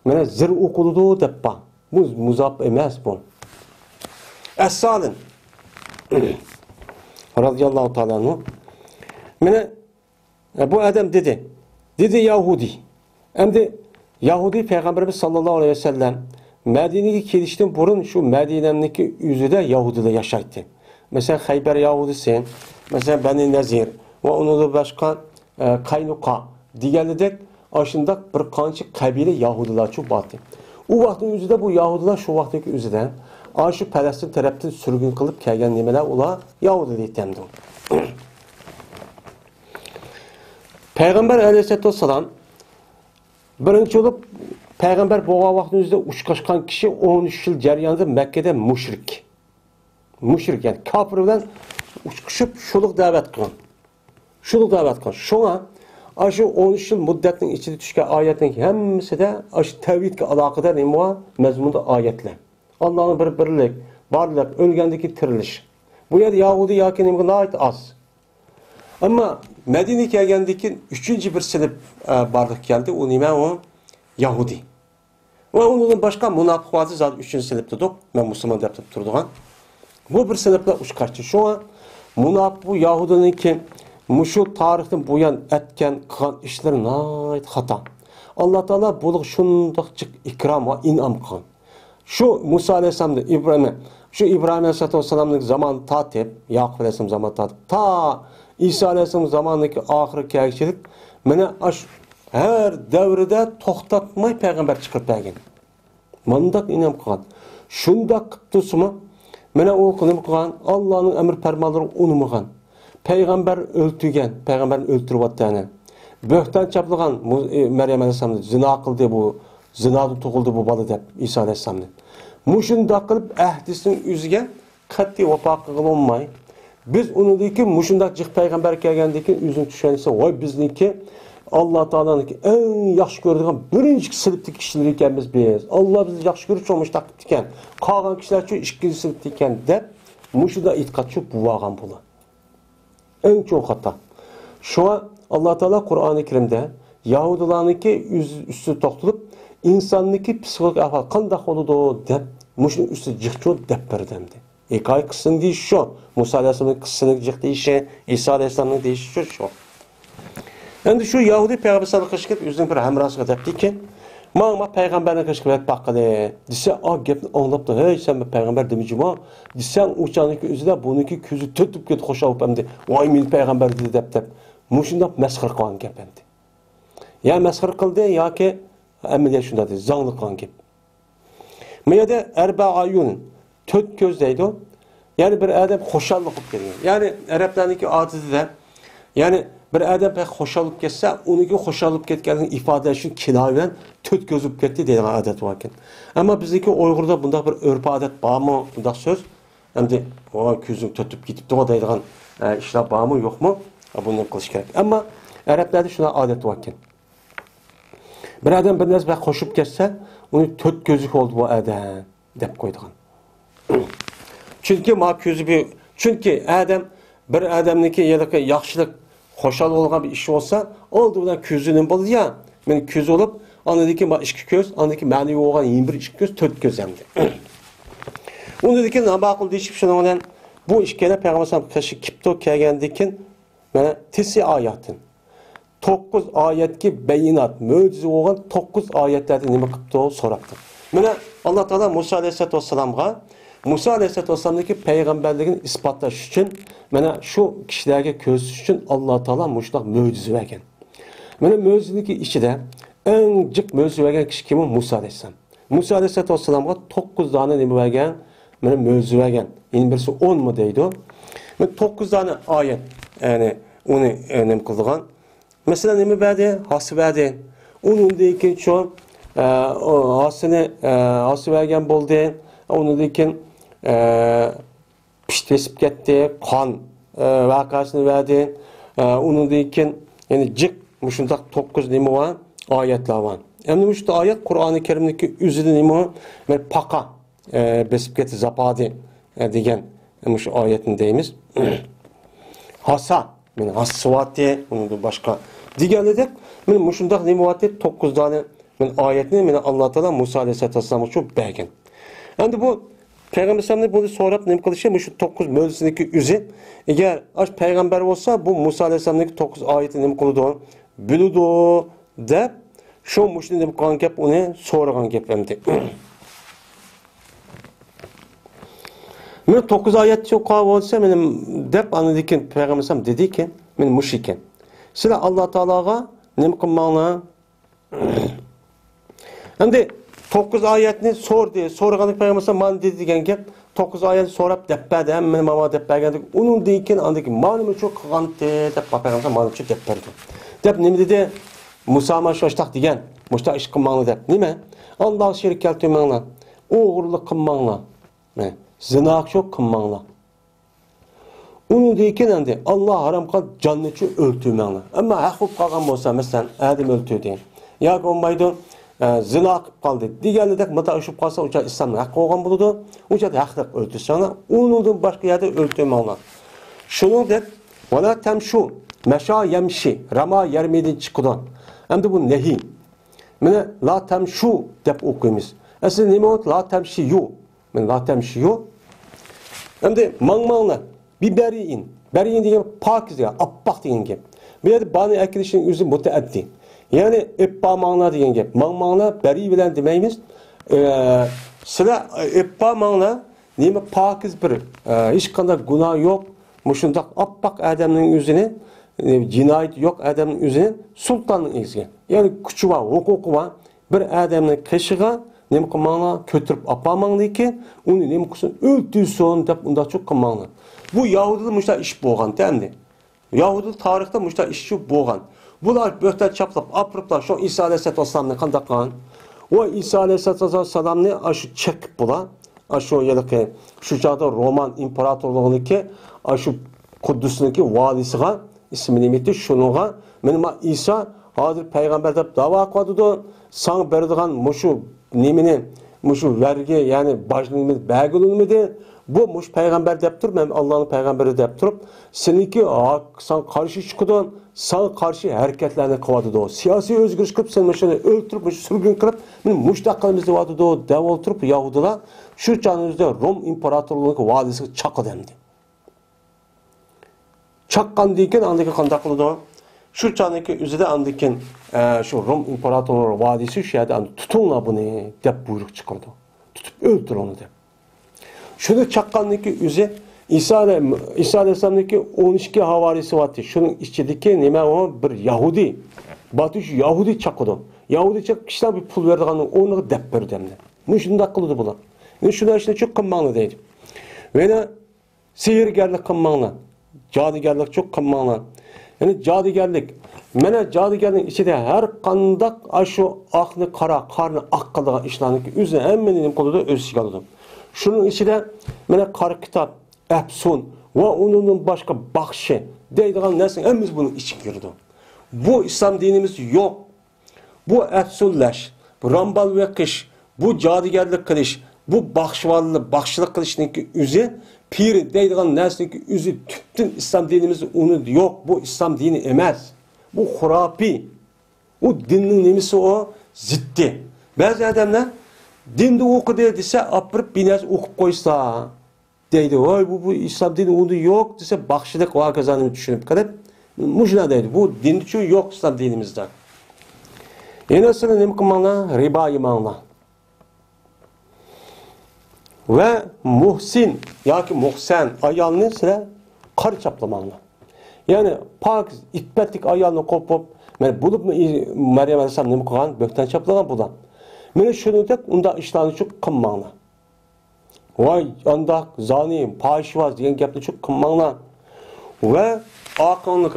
mana zir o'qiladi deb ba. Bu muzof emas bu. As-Salim radhiyallohu ta'ala anhu mana bu adam dedi. Dedi Yahudi. Endi Yahudi Peygamberimiz sallallohu aleyhi ve sellem Medine'ye kelishdan burun şu Medine'deki yüzüde Yahudiler yaşaydı. Mesela Hayber Yahudisi, mesela Beni Nezir ve onun da başka Kaynuka diğerleri aşında bir kançı kabile Yahudiler çok batı. O vaktin yüzüde bu Yahudiler şu vaktaki yüzüden aşı Palestin tarafından sürgün kılıp kelgen nimeler ola Yahudiler demdi. Peygamber aleyhisselatü vesselam birinci olup Peygamber boğa vaktinizde uçkaşkan kişi 13 yıl jarayonida Mekke'de müşrik. Müşrik yani kafir bilan uçkışıp şuluk davet kılın. Şuluk davet kılın. Şuna aşı 13 yıl müddetinin içinde düşken ayetlerin hemmisi de aşı tevhidle alakadar neymi mezmunda ayetler. Allah'ın bir birlik, varlık, ölgendeki tiriliş. Bu yer Yahudi yakin neymi ait az. Ama Medine'ye gelgendeki 3. bir sınıf bardık geldi. O neymi o? Yahudi. Ve onun başka münafık vardı zaten 3. sınıfta da ben Müslüman deyip durduğum. Bu bir sınıfla uçkaçtı. Şu an münafık bu Yahudinin ki şu tarihten bu yan etken kılan işlerin ait hata. Allah Teala buluq şundakçık ikram ve inam kılan. Şu Musa Aleyhisselam'da İbrahim'e, şu İbrahim Aleyhisselam'ın zamanı tatip, Yakup Aleyhisselam zamanı tatip, ta İsa Aleyhisselam zamanındaki ahir kâkçilik, mene her devrede toxtatmay peygamber çıkıp bergen. Mandak inam kılan. Şundak kıptısı mene o kınım kılan, Allah'ın emir fermanları unumugan. Peygamber öldürgen, peygamberin öldürüp attığını. Böhtan çaplıgan Meryem Aleyhisselam'da zina kıldı bu, zinadı tuğuldu bu balı deyip İsa Aleyhisselam'da. Muşundak kılıp ehdisinin yüzüge katli vapa kılınmay. Biz onundaki muşundak cık peygamber kelgendeki yüzün düşenisi oy bizdeki Allah Teala'nın en yaxşı gördüğün birinci sınıftaki kişiler ikemiz biz. Allah bizi yaxşı görüp olmuş takip diken. Kalan kişiler çok ikinci sınıf diken de muşuda itikat çok buvagan bulu. En çok hata. Şu an Allah Teala Kur'an-ı Kerim'de Yahudilarınki üstü toktulup insanlıki psikolojik ahval kandak oludu dep muşun üstü cıkçı dep berdemdi. Ekay kısın deyiş şu. Musa Aleyhisselam'ın kısını cık deyişi, İsa Aleyhisselam'ın deyişi şu. Endi şu Yahudi Peygamber sallallahu aleyhi ve sellem yüzünün bir hamrasıga depti ki, "Mağma peygamberine kışkı et bakkale." Dise, "A gepni anlaptı. Hey sen peygamber demeyeceğim ha." Disen uçanınki üzüde bununki küzü tutup git hoşalıp emdi. "Vay min peygamber dedi dep." Muşunda mesxir kılan gep emdi. Ya mesxir kıldı ya ki emmiye şunda dedi. Zanglı kılan gep. Meyede erba ayun tört gözdeydi o. Yani bir adam hoşallık olup geliyor. Yani Araplarınki adeti de yani bir adam pek hoşalıp geçse, onunki hoşalıp ketkenini ifade için kinayla tüt gözüp gitti diye adet varken. Ama bizdeki Uygur'da bunda bir örpü adet var mı? Bunda söz. Hem de o küzün tütüp gidip de o dayılan işler var mı yok mu? Bunu kılış gerek. Ama Araplarda şuna adet varken. Bir adam bir nezbe hoşup geçse, onu tüt gözük oldu bu adam deyip koyduğun. Çünkü adam bir adamniki ya yaxşılık hoşal olgan bir iş olsa, oldu bundan küzünün bolu ya, men küz olup, Andaki iki göz, andaki manevi olan 21 iki göz, 4 göz emdi. Onu dedi ki, nabaqıl deyişip şuna olan bu işkene Peygamber kaşı kipto kelgendikin mana tisi ayatın. 9 ayetki beyinat, möcize olan 9 ayetlerde nima qipto soraptı. Mana Allah Taala Musa aleyhissalatu vesselamga Musa aleyhissalatu vesselamdaki peygamberligini ispatlash uchun mana shu kishilarga ko'rsatish uchun Allah Taala mushloq möcize bergan. Mana möcizelik ichida eng jiq möcize bergan kishi kim? Musa aleyhissalom. Musa aleyhissalatu vesselamga 9 tane nima bergan? Mana möcize bergan. Endi birisi 10 mu deydi? Mana 9 tane ayet, yani onu nima qilgan. Mesela nima berdi? Hasi berdi. Onun keyin şu hasi bergan bo'ldi. Onun keyin piştesip ketdi, qon vaqasini berdi. Onun keyin yani jiq mushundaq 9 nima var? Ayetlar var. Endi şu ayet Qur'oni Karimdagi o'zida nima? Men paqa besib ketdi zapadi degan shu oyatni deymiz. Hasa, men hasvati, uni boshqa deganidek, men mushundaq nima var? 9 tane men oyatni men Alloh taolo Musa alayhissalom uchun bergan. Endi bu Peygamber Efendimiz bunu sorab nima qilishi shu 9 mo'jizasidagi o'zi. Agar ash payg'ambar bo'lsa, bu Musa alayhissalomning 9 oyatini nima qiladi? Biladi deb shu mushni nima qilgan gap uni so'ragan gap endi. Men 9 oyat cho'qa bo'lsa, men deb anadikin Peygamber Efendimiz dedi-ki, men mushriken. Sizlar Alloh taologa nima qilmanglar? Endi 9 ayetni sordu. Sorğanı Peygamber man dedi degan gap 9 ayet sorab deb berdi. Men mama deb bergandik. Onun deyken andaki manımı çok qilgandi deb Peygamber manı çok deb berdi. Deb nima dedi? Musa ma sho'shtaq degan. Mushta ish qilmanglar deb. Nima? Alloh sherik keltirmanglar. O'g'irlik qilmanglar. Zina çok qilmanglar. Onun deyken endi Allah haram qilib jannatni o'ltirmanglar. Ammo haq bo'lib qolgan bo'lsa, masalan, Adam o'ltirdi. Yoki bo'lmaydi zina qilib qoldi deganidek mata ushib qolsa ucha islomni haq bo'lgan bo'ladi. Ucha haqliq o'ltirsanglar, undan boshqa yerda o'ltirmanglar. Shuningdek, wala tamshu masha yamshi rama yermidin chiqdi. Endi bu nehi. Mana la tamshu deb o'qiymiz. Aslida nima o? La tamshi yu. Men la tamshi yu. Endi mangmanglar, biberiin. Beriin degan pokiz degan, oppoq degan gap. Bu yerda bani akilishning o'zi mutaaddi. Yani eppa mangla degan gap. Mangmangla beri bilan demaymiz. Sizlar eppa mangla nima pokiz bir hech qanday gunoh yo'q. Mushundaq oppoq odamning o'zini jinoyat yo'q odamning o'zini sultonning o'ziga. Yani kuchi va huquqi va bir odamning qishig'a nima qilmanglar ko'tirib opamanglar-ki, uni nima qilsin o'ltirsin deb unda cho'q qilmanglar. Bu Yahudida mushta ish bo'lgan endi. Yahudi tarixda mushta ish shu bo'lgan. Bular böhten çaplap, aprıplar şu İsa Aleyhisselatü Vesselam'ın kandakan. O İsa Aleyhisselatü Vesselam'ın aşı çekip bula. Aşı yedeki şu çağda Roman İmparatorluğu'nun ki aşı Kudüs'ün ki valisiga ismini meti şunuğa. Benim İsa hazır peygamber de dava koydu. Sana berdiğin muşu nimini, muşu vergi yani başlığımız belgilunmedi. Bu muş peygamber deyip durup, ben Allah'ın peygamberi deyip durup, seninki sana karşı çıkıdın, sana karşı hareketlerini kıvadıdı o. Siyasi özgürlük kılıp, sen muşunu öldürüp, sürgün kılıp, benim muştaklarımızda vadıdı o, dev oturup, Yahudiler, şu canımızda Rom İmparatorluğu'nun valisi çakı demdi. Çakkan deyken, andaki kandaklıdı o. Şu canındaki üzerinde andaki şu Rom İmparatorluğu'nun valisi şu yerde tutunla bunu deyip buyruk çıkardı. Tutup öldür onu deyip. Şunu çakkanlık üzü İsa Aleyhisselam'daki 12 havarisi vardı. Şunun içindeki nime o bir Yahudi. Batış Yahudi çakıdı. Yahudi çak kişiler bir pul verdi onu dep verdi hem de. Ne şunu da kılıdı buna. Ne şuna işte çok kımmanlı değil. Ve ne sihirgerlik kımmanlı. Cadıgerlik çok kımmanlı. Yani cadıgerlik. Mene cadıgerliğin içinde her kandak aşı aklı kara, karnı ak kılığa işlendik. Üzerine hemen kılıdı özsü kalıdı. Şunun içinde mene kara kitap, Efsun ve onun başka bakşı deydiğin nesin hepimiz bunun için girdi. Bu İslam dinimiz yok. Bu efsulleş, bu rambal ve kış, bu cadıgerlik kılış, bu bakşılık kılışındaki üzü, pir deydiğin nesindeki üzü tüptün İslam dinimiz onu yok. Bu İslam dini emez. Bu hurapi. O dinning nimasi o? Ziddi. Bazı adamlar dinde oku dese apırıp bir narsa okup koysa deydi. Oy bu İslam dini onu yok dese bakşılık o kazanını düşünüp kadar mujna deydi. Bu din şu yok İslam dinimizde. Yine sıra ne kılmanla? Riba imanla. Ve muhsin ya ki muhsen ayalını sıra kar çaplamanla. Yani pak ippetlik ayalını kopup bulup Meryem Aleyhisselam ne kılgan? Bökten çaplagan bulan. Mene şunu tek unda işlerini çok kılmanla. Vay andak, zani, paşivaz diyen gapni çok kılmanla. Ve akıllık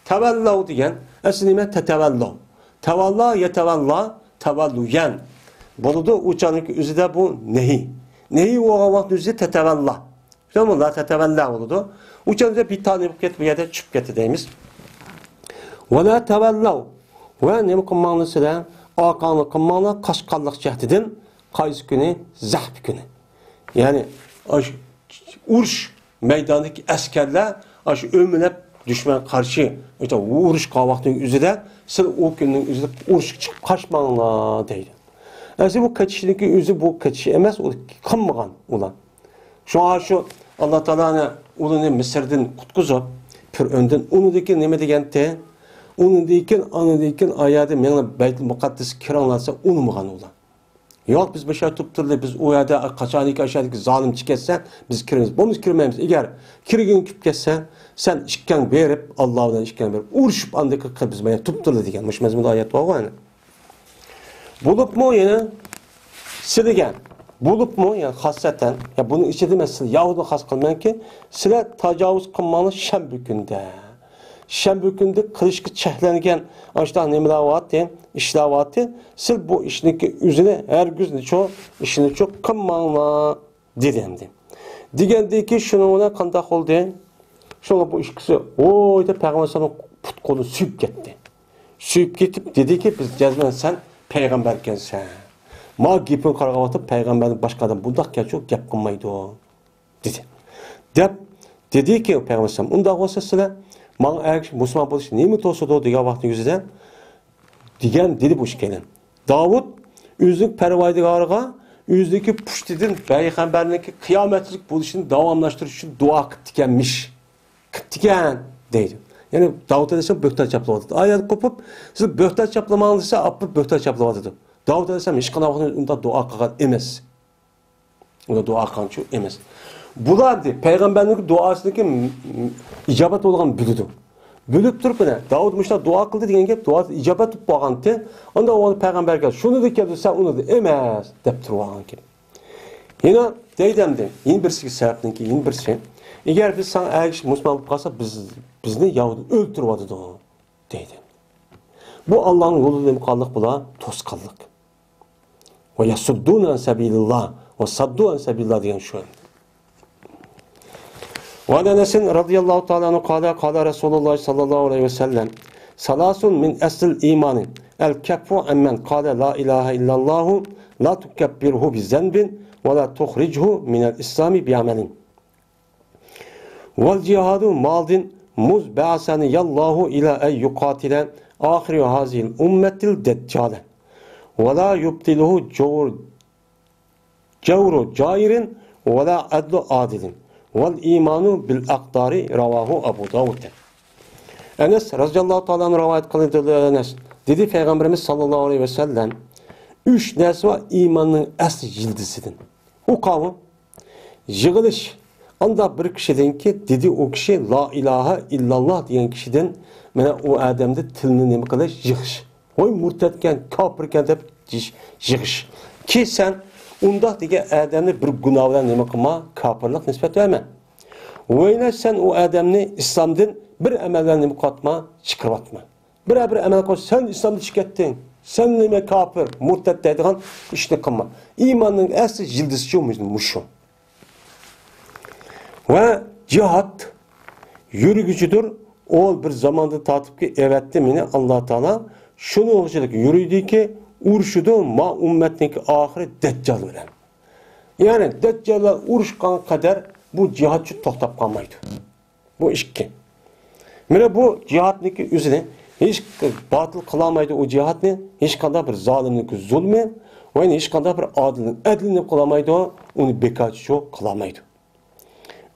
tevallav diyen eslime tetevallav. Tevalla yetevalla tevalluyen. Boludu uçanlık üzüde bu nehi. Nehi o vakit üzüde tetevalla. Tamam mı? Tetevalla boludu. Uçanlıkta bir tane buket bir yerde çıp getideyimiz. Ve la tevallav. Ve ne kılmanlı sıra akıllık kılmanla kaşkallık cehdidin kayıs günü, zahb günü. Yani uruş meydandaki askerler ömrüne düşman karşı işte uruş kavaktığın üzere sır o günün üzere uruş çıkıp kaçmanla deydi. Yani bu kaçışındaki üzü bu kaçışı emez o kınmağan ulan. Şu Allah Teala'nın onu Mısır'dan kutkuzup pür önden onu deken neme degende onu deken ayadı meni Beyt-i Mukaddes kiranlarsa onu muğan ulan. Yok biz başa tutturdu biz o yerde kaçaniki aşağıdaki zalim çıketse biz kirimiz. Bomuz kirmemiz. Eğer kirgin küp kesse sen işken verip Allah'dan işken verip uğraşıp andaki biz bana tutturdu diyen. Müşmezmide ayet var yani. Bulup mu yine siligen. Bulup mu yani hasreten ya bunu içedemezsin. Yahudu has kılmayan ki sile tacavuz kılmalı şembe günde. Şembe günde kılıçkı çehlengen açtan nemlavat diye işlavatı sil bu işindeki üzerine her gün çok işini çok kılmalı dilendi. Digendeki şunu ona kandak oldu. Sonra bu işkisi o da Peygamber sana put kolu süyüp gitti. Süyüp gidip dedi ki biz cezmen sen peygamberken sen. Ma gipin karagavatı peygamberin başka adam bundak geçiyor gap kılmaydı o. Dedi ki Peygamber sen onda olsa sıra man eğer Müslüman buluş nimet olsa da diye vakti yüzüden digen dedi bu işkelen. Davud üzlük pervaydigarıga üzdeki puştidin peygamberindeki kıyametlik buluşunu devamlaştırış için dua kıttikenmiş. Kıttiken deydi. Yani Davud Aleyhisselam bökter çaplamadı. Ayet kopup siz bökter çaplamanızsa apıp bökter çaplamadı. Davud Aleyhisselam hiç kana vakti onda dua kıkan emez. Onda dua kıkan şu emez. Bular de peygamberlik duasındaki icabet olan bülüdü. Bülüp durup ne? Davud müşta dua kıldı diyen gep dua icabet tutup bağantı. Onda o peygamber geldi. Şunu da geldi sen onu da emez dep durağan ki. Yine deydemdi. Yine birisi sebepten ki yine birisi. Eğer biz sana eğer Müslüman olup kalsa bizni Yahudi öldürüyordu da deydi. Bu Allah'ın yolu demek kallık bula toskallık. Ve yasuddun an sebilillah ve saddu an sebilillah diyen şu. Ve Enes'in radıyallahu ta'ala anhu kâle Resulullah sallallahu aleyhi ve sellem salasun min eslil imanin el keffu emmen kâle la ilahe illallahu la tukebbirhu bi zenbin ve la tuhrichu minel islami bi amelin vel cihadu maldin muz be'asani yallahu ila ey yukatile ahiri hazil ummetil deccale ve la yubtiluhu cevru cairin ve la adlu adilin vel imanu bil akdari ravahu Abu Davud. Enes radıyallahu ta'ala rivayet kılındı Enes. Dedi Peygamberimiz sallallahu aleyhi ve sellem 3 narsa var imanın asli cildisidir. O kavim yığılış. Anda bir kişiden ki dedi o kişi la ilahe illallah diyen kişiden mene o adamda tilini ne kadar yığış. Oy murtedken kafirken de yığış. Ki sen onda diye adamı bir günahdan ne kılma kafirlik nispet verme. Ve sen o adamı İslam'dan bir emelden ne katma çıkartma. Bir emel koy sen İslam'ı çıkarttın. Sen ne kafir murted dediğin işte kılma. İmanın asli cildisi şu. Ve cihat yürüyücüdür. O bir zamanda tatip ki evet demini Allah Teala şunu olacak yürüydü ki urşudu ma ümmetindeki ahire deccal veren. Yani deccallar uruşkan kadar bu cihatçı tohtap kalmaydı. Bu iş ki. Mine bu cihatındaki üzerine hech batıl qılamaydı o cihatni, hech qanday bir zolimlik zulmi ve hech qanday bir adillik qılamaydı, onu bekatçı qılamaydı.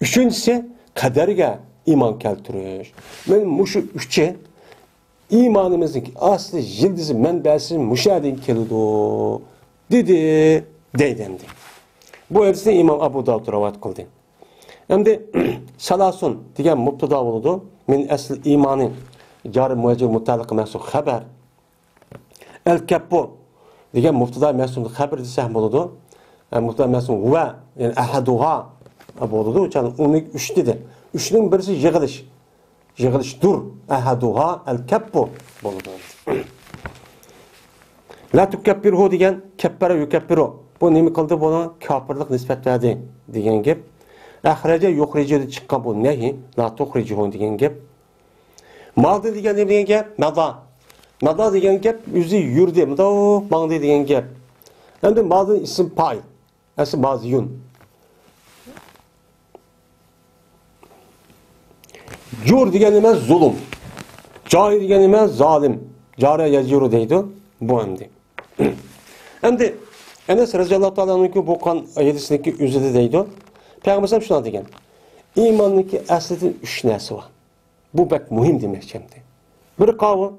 Üçüncüsü kaderge iman keltiriş. Men muşu üçe imanımızın aslı yıldızı menbesi müşahedin kelidi deydendi. Bu hadisni İmam Abu Davud rivoyat qildi. Endi salasun degan mubtada bo'ladi. Men asl iymoni jar muajjal mutaliq mahsul xabar. El-kappu degan mubtada mahsul xabar desam bo'ladi. Mubtada mahsul va yani ahaduha bo'ladi. O'chani 3 dedi. 3ning birisi yig'ilish. Yig'ilishdir. Ahaduha el-kappu bo'ladi. La tukabbiru degan kabbara yukabbiru. Bu nima qildi buni? Kofirlik nisbat berdi degan gap. Ahraja yuxrijuda chiqqan bu nahi, la tuxrijuhu degan gap. Madi degan nima degan gap? Mada degan gap o'zi yurdi, mangdi degan gap. Endi madi ism fa'il. Asl maziyun. Jur degan nima? Zulm. Joy degan nima? Zolim. Jara yajuru deydi. Bu endi. Endi Enes radhiyallohu ta'ala bu kan hadisindeki özüde deydi. Peygamber şuna degan. İmanniki aslida 3 narsa var. Bu bek muhim demekçimdi. Bir qavli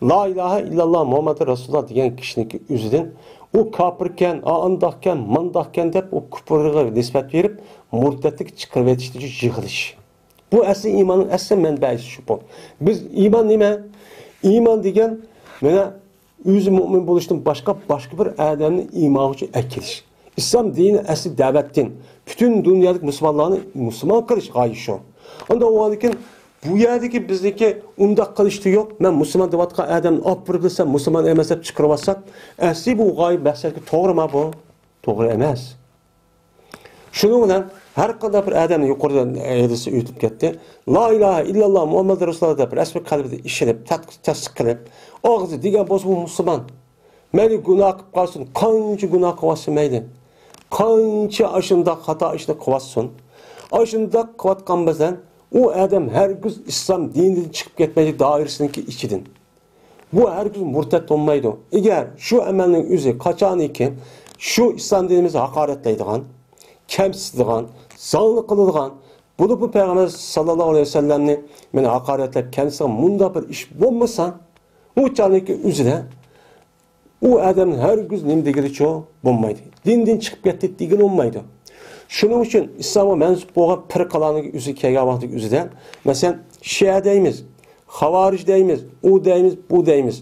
la ilahe illallah Muhammed Resulullah degan kishiniki o'zidan u kofirkan, andaqkan, mandaqkan deb u kufrga nisbat berib, murtatlik chiqarib etishdi yig'ilish. Bu asli iymonning asli manbai shu bu. Biz iymon nima? Iymon degan mana o'zi mo'min bo'lishdan boshqa bir odamni iymoni uchun akilish. İslam dini asli da'vatdan bütün dunyolik musulmonlarni musulmon qilish g'oyi shu. Unda o'g'likin bu yerdagi bizniki undaq qilishdi yo'q. Men musulmon devatgan odamni olib birib bilsam, musulmon emas deb chiqarib olsak, asli bu g'oyi bahslarga to'g'rimi bu? To'g'ri emas. Shuning bilan har qanday bir odamni yuqoridan hadisi o'tib ketdi. La ilaha illalloh Muhammad Rasululloh deb rasmiy qalbida ishonib, tasdiq qilib, og'zi degan bo'lsa bu musulmon. Mayli gunoh qilib qolsin, qancha gunoh qilsa mayli. Qancha ashunda xato ishni qilsin. Ashunda qilayotgan bizdan u odam hargiz islom dinidan chiqib ketmaydi doirasiniki ichidan. Bu hargiz murtad bo'lmaydi. Agar shu amalning o'zi qachoniki shu islom dinimizni haqoratlaydigan, kamsitadigan, zalli qiladigan, bu Peygamber sallallohu alayhi vasallamni meni haqoratlab kamsitgan bunda bir ish bo'lmasa, u chaniki o'zida u odam hargiz nima degilicha bo'lmaydi. Dindan chiqib ketdi degan bo'lmaydi. Shuning uchun islomga mansub bo'lgan firqalarning o'zi kelgan vaqtda o'zida, masalan, Shia deymiz, Xavarij deymiz, u deymiz, bu deymiz.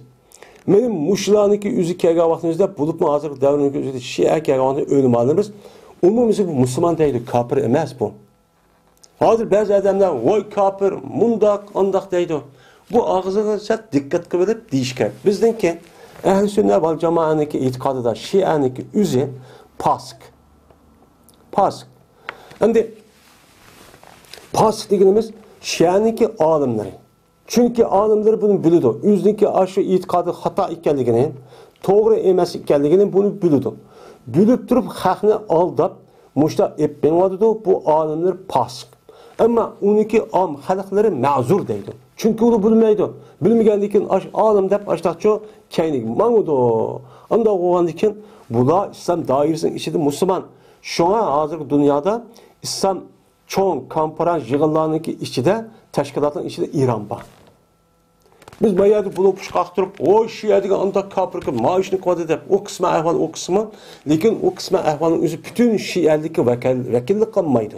Mening mushlarniki o'zi kelgan vaqtimizda bo'libmi hozirgi davrning o'zida Shia kelgan vaqtda o'lim olamiz. Umumisi bu musulmon deydi, kafir emas bu. Hozir ba'zi odamlar voy kafir, mundaq, andaq deydi. Bu og'ziga sat diqqat qilib deyish kerak. Bizningki Ehl-i Sünnet vel Cemaat'niki itiqadida Şia'niki üzü pasık. Pasık. Şimdi pasık dediğimiz Şia'niki alimleri. Çünkü alimleri bunu biliyordu. Üzdeki aşı itikadı hata ikenligini, doğru emas ikenligini bunu biliyordu. Bilip durup hakni aldap, muşta eppen vadıdı bu alimler pasık. Ama oniki am halkları mazur deydi. Çünkü onu bilmeydi. Bilmegendikin alim dep açtakçı keynik mangudu. Anda oğandikin bula İslam dairesinin içinde Müslüman. Şuna hazır dünyada İslam çoğun konferans yığınlarındaki içinde teşkilatın içinde İran var. Biz bayağı bunu puşqaqtırıp o Şia'daki anda kapırkı maaşını koydu dep o kısmı ahval o kısmı. Lekin o kısmı ahvalın özü bütün Şia'daki vekillik kalmaydı.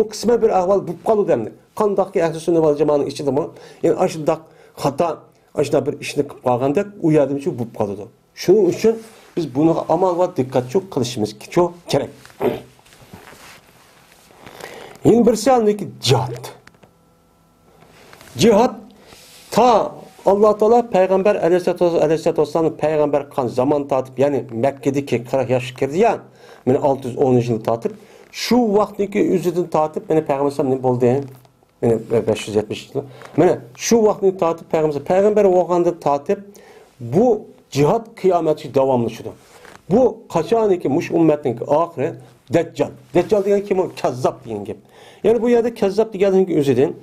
O kısmı bir ahval bu kalı demdi. Kandaki Ehl-i Sünnet vel Cemaat'nın içinde mi? Yani aşındak hata, aşında bir işini kılganda o yardımcı bu kalıdı. Şunun için biz bunu amal ve dikkat çok kılışımız çok gerek. Yine bir sandaki cihat. Cihat ta Allah Teala Peygamber Aleyhisselatü Vesselam'ın Peygamber kan zaman tatıp yani Mekke'deki 40 yaş girdi ya, yani 610 yıl tatıp şu vaktdeki üzüdün tatıp yani Peygamber Aleyhisselam ne oldu yani 570 yıl. Yani şu vaktini tatıp Peygamber oğanda tatıp bu cihat kıyameti devamlışıdır. Bu kaçaniki muş ümmetin ahire Deccal. Deccal diyen kim o? Kezzap diyen gibi. Yani bu yerde kezzap diyen üzüdün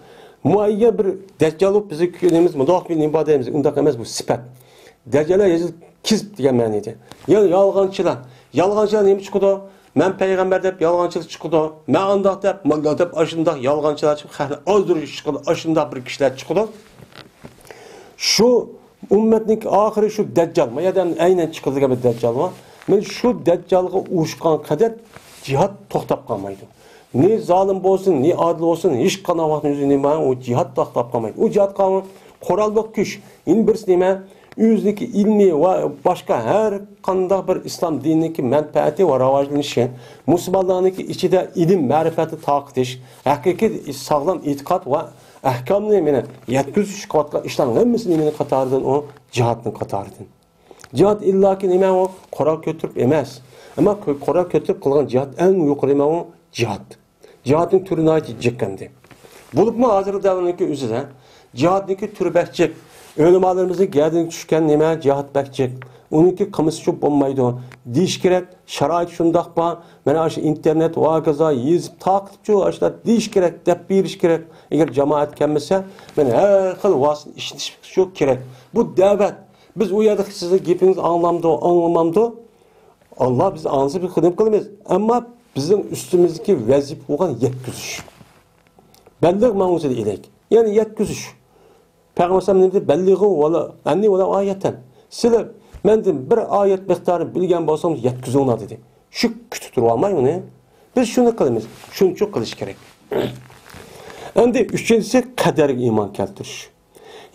muayyen bir deccal olup bizi köyümüz mudaf bir ibadetimiz undaq emas bu sifat. Deccalar yazıl kizb degan ma'noda. Yani yolg'onchilar. Yolg'onchilar nima chiqdi? Men payg'ambar deb yolg'onchilik chiqdi. Men undaq deb, mulla deb ashundaq yolg'onchilar chiqib, hali ozdirish chiqdi. Ashundaq bir kishilar chiqdi. Şu ummetning oxiri şu deccal. Mayadan aynan chiqadigan bir deccal var. Men şu deccalga urushgan qadar jihad to'xtab qolmaydi. Ne zalim bo'lsin, ne adil bo'lsin, hech qanday vaqtning o'zida nima o jihad to'xtab qolmaydi. U jihad qavmi qurolliq kuch. Endi birisi nima? O'zidagi ilmiy va boshqa har qanday bir islom dinidagi manfaati va rivojlanishi, musulmonlarning ichida ilm, ma'rifatni taqitish, haqiqiy sog'lom e'tiqod va ahkomni meni yetkazish qotgan ishlarning hammasini meni qatoridan o jihadning qatoridan. Jihad illaki nima o qurol ko'tarib emas. Ama qurol ko'tarib qilgan jihad eng yuqori nima o jihad. Jihadning turi nayt jikkandi. Bulupmu hozir davrniki o'zida jihadniki turi bakchik. Ölümalarımızın geldiğini düşken nime cihat bekçek. Onunki kımız çok olmaydı. Diş gerek, şarait şundak ba. Mene aşı internet, vakaza, yazıp takipçi aşılar diş gerek, dep bir iş gerek. Eğer cemaat gelmese, mene her xil vasın işiniz çok gerek. Bu davet. Biz uyadık size gepiniz anlamamdı. Allah bizi ansı bir hıdım kılmaz. Ama bizim üstümüzdeki vazip olan yetküzüş. Bellik manusuyla ilek. Yani yetküzüş. Peygamber ne dedi? Belliği valla anni valla ayetten. Sizler menden bir ayet miktarı bilgen bolsanız yetkizin dedi. Şu kütütür olmayı mı ne? Biz şunu kılımız. Şunu çok kılış gerek. Endi üçüncüsü kaderge iman keltiriş.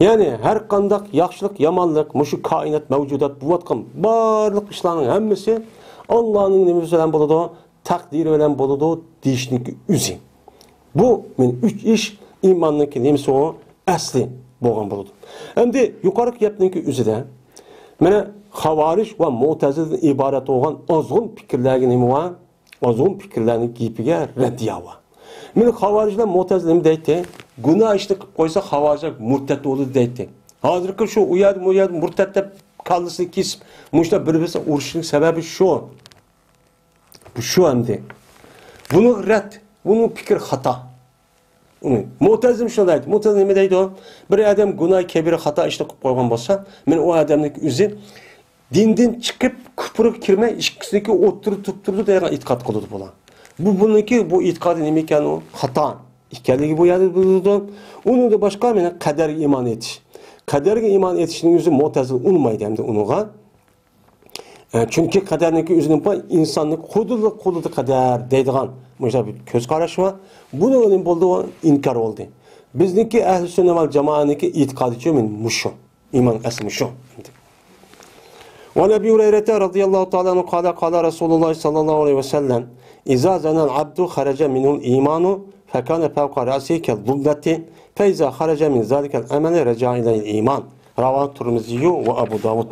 Yani her kandak yaxşılık, yamanlık, muşu kainat mevcudat bu vatkan barlık işlerin hemmesi Allah'ın nimesi olan buludu, takdiri olan buludu, dişinki üzi. Bu üç iş imanlıki nimesi o asli. Boğan buludu. Endi yukarı yaptığınki üzere mene havariş ve mu'tezilden ibaret olan azgın fikirlerine nima var? Azgın fikirlerinin gipiga reddiya var. Mene havarişler mu'tezilden deydi, günah işini koysa havarişler murtet olur deydi. Hazırki şu uyad murtet de kallısını kesip, muşta birbirine uğraşının sebebi şu. Bu şu endi. Bunu red, bunun fikir hata. Mu'tezim şunu deydi. Mu'tezim nima deydi o? Bir adam günah kebiri hata işte qilib qo'ygan bo'lsa, men o adamning o'zi dindan chiqib kufrga kirmay ikkisini o'ttirib turibdi degan e'tiqod qiladi bular. Buniki bu e'tiqodi nima ekan u? Xato. Ikkaligi bu yerda bo'ladi. Uni da boshqa meni qadarga iymon etish. Qadarga iymon etishning o'zi Mu'tezil unmaydi hamda unuga. Çünkü qadarniki o'zining insonning qo'lida qadar deydigan Mesela bir köz qaraşı var. Bunu öyle buldu inkar oldu. Bizdeki ehl-i sünnet vel cemaat'deki itikadı için muşu. İman esmi şu. Ve Nebi Hureyre radıyallahu ta'ala anhu kâle Resulullah sallallahu aleyhi ve sellem İzâ zanel abdu kharaca minul imanu fekâne fevka râsîke zulleti feyzâ kharaca min zâlikel emeli recâ ileyil iman. Ravâh Tirmiziyyü ve Abu Davud.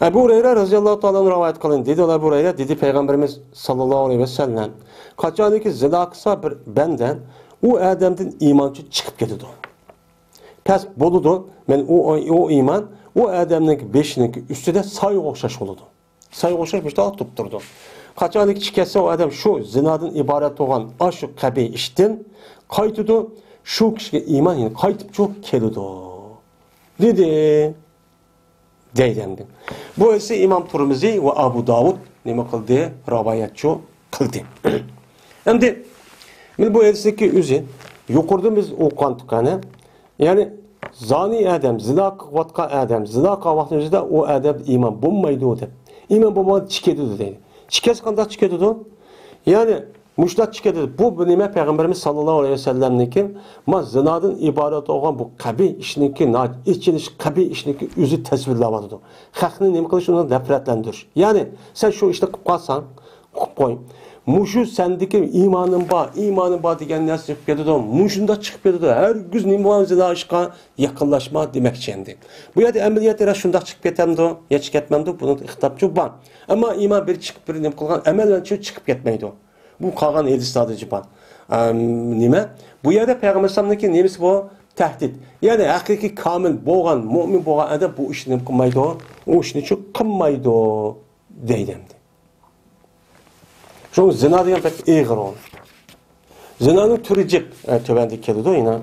Ebu Hureyre radıyallahu ta'ala rivayet kılın. Dedi Ebu Hureyre, dedi Peygamberimiz sallallahu aleyhi ve sellem. Kaçaniki zina kısa bir benden o adamdan imancı çıkıp gidiyordu. Pes boludu. Ben o iman o adamın beşinin üstüde sayı okşaş oldu. Sayı okşaş bir daha tutturdu. Kaçaniki çıkese o adam şu zinadan ibaret olan aşık kabe işten kaytıdı. Şu kişiye iman yani kaytıp çok kelidi. Dedi. Deydendi. Bu ise İmam Tirmizi ve Abu Davud nima qildi? Rivayetçi qildi. Endi men bu hadisdagi o'zi yuqorida biz o'qigandik. Yani zani adam, zina qilayotgan adam, zina qilgan vaqtida o'zida o adam iymon bo'lmaydi deb. Iymon bo'lmadi chiqadi deydi. Chiqas qanday chiqadi? Yani muşlat çıkıyor. Bu nime Peygamberimiz sallallahu aleyhi ve sellem'niki ma zinadan ibaret olan bu kabi işiniki, içiniş kabi işiniki üzü tesvirlavadı. Hakni nime kılış onu nefretlendiriş. Yani sen şu işte kıpkasan, kıpkoyun. Muşu sendeki imanın ba diyen nasıl çıkıp gidiyor? Muşunda çıkıp gidiyor. Her gün iman zina aşka yakınlaşma demek içindi. Bu yerde emniyet şunda çıkıp getemdi, ya çıkıp etmemdi. Bunun hitapçı var. Ama iman bir çıkıp bir nime kılgan emel çıkıp gitmeydi. Bu kalan edis sadıcı var. Nime? Bu yerde Peygamber sallallahu nemesi bu tehdit. Yani hakiki kamil boğan, mümin boğan adam bu işini kılmaydı. O işini çok kılmaydı deydimdi. Çünkü zina diyen pek eğir oldu. Zinanın türü cip. Tövendeki kelidi o yine.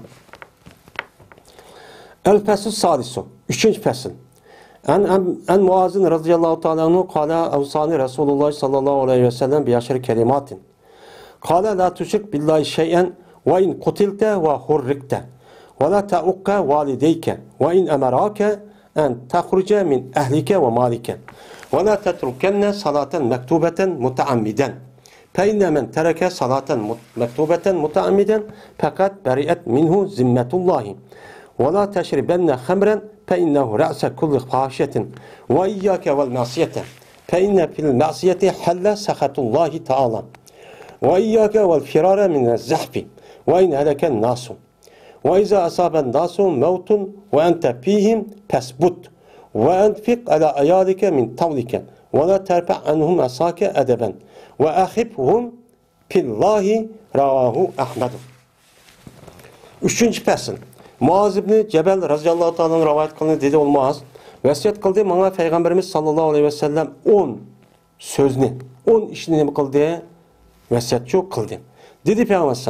El-Fesul Salisu. Üçüncü fesil. En Muazin radıyallahu ta'ala anhu kâle evsani Resulullah sallallahu aleyhi ve sellem biyaşeri kelimatin. Kâle la tuşrik billahi şeyen ve in kutilte ve hurrikte ve la ta'ukka valideyke ve in emerake en tehruce min ehlike ve malike ve la tetrukenne salaten mektubeten mutaammiden. فإن من ترك صلاة مكتوبة متعمدا فقد برئت منه ذمة الله ولا تشربن خمرا فإنه رأس كل فاحشة وإياك والمعصية فإن في المعصية حل سخط الله تعالى وإياك والفرار من الزحف وإن هلك الناس وإذا أصاب الناس موت وأنت فيهم فاثبت وأنفق على عيالك من طولك ولا ترفع عنهم عصاك أدبا وأخفهم في الله رواه أحمد. Üçüncü fesil. Muaz ibn Cebel radıyallahu ta'ala rivayet kılını dedi olmaz. Vesiyet kıldı bana Peygamberimiz sallallahu aleyhi ve sellem 10 sözünü, 10 işini mi kıldı? Vesiyet çok kıldı. Dedi Peygamberimiz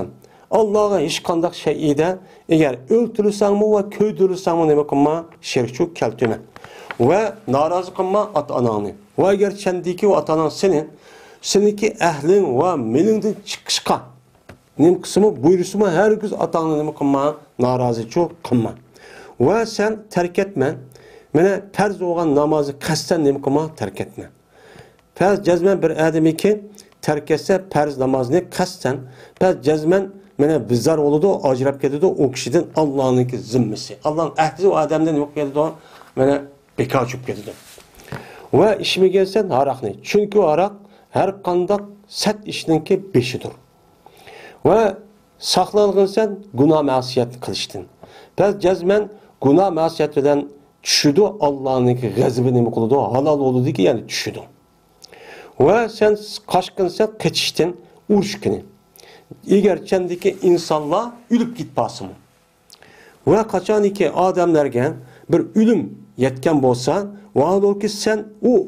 Allah'a hiç kandak şeyi de eğer öldürürsen mi ve köydürürsen mi ne kılma şirk çok keltüme. Ve narazı kılma at ananı. Ve eğer kendiki ve atanan seninki ehlin ve melinden çıkışka nim kısmı buyurusu mu her gün atanı ne kılma narazı çok kılma. Ve sen terk etme. Mene farz olan namazı kasten ne kılma terk etme. Farz cezmen bir ademi ki terk etse farz namazını kasten farz cezmen mene bizar oludu acırap geldi o kişiden Allah'ın zimmesi. Allah'ın ehdi o adamdan yok geldi o mene bekaçup geldi. Ve işime gelsen harak ne? Çünkü harak her kandak set işinki beşidir. Ve saklanğın sen günah masiyet kılıştın. Pes cezmen günah masiyet eden düşüdü Allah'ın gazibini mi kılıdı? Halal oldu ki yani düşüdü. Ve sen kaçkın sen kaçıştın urşkini. Eğer kendiki insanla ülüp gitpası mı? Ve kaçan iki adamlarken bir ölüm yetken bolsa ve olur ki sen o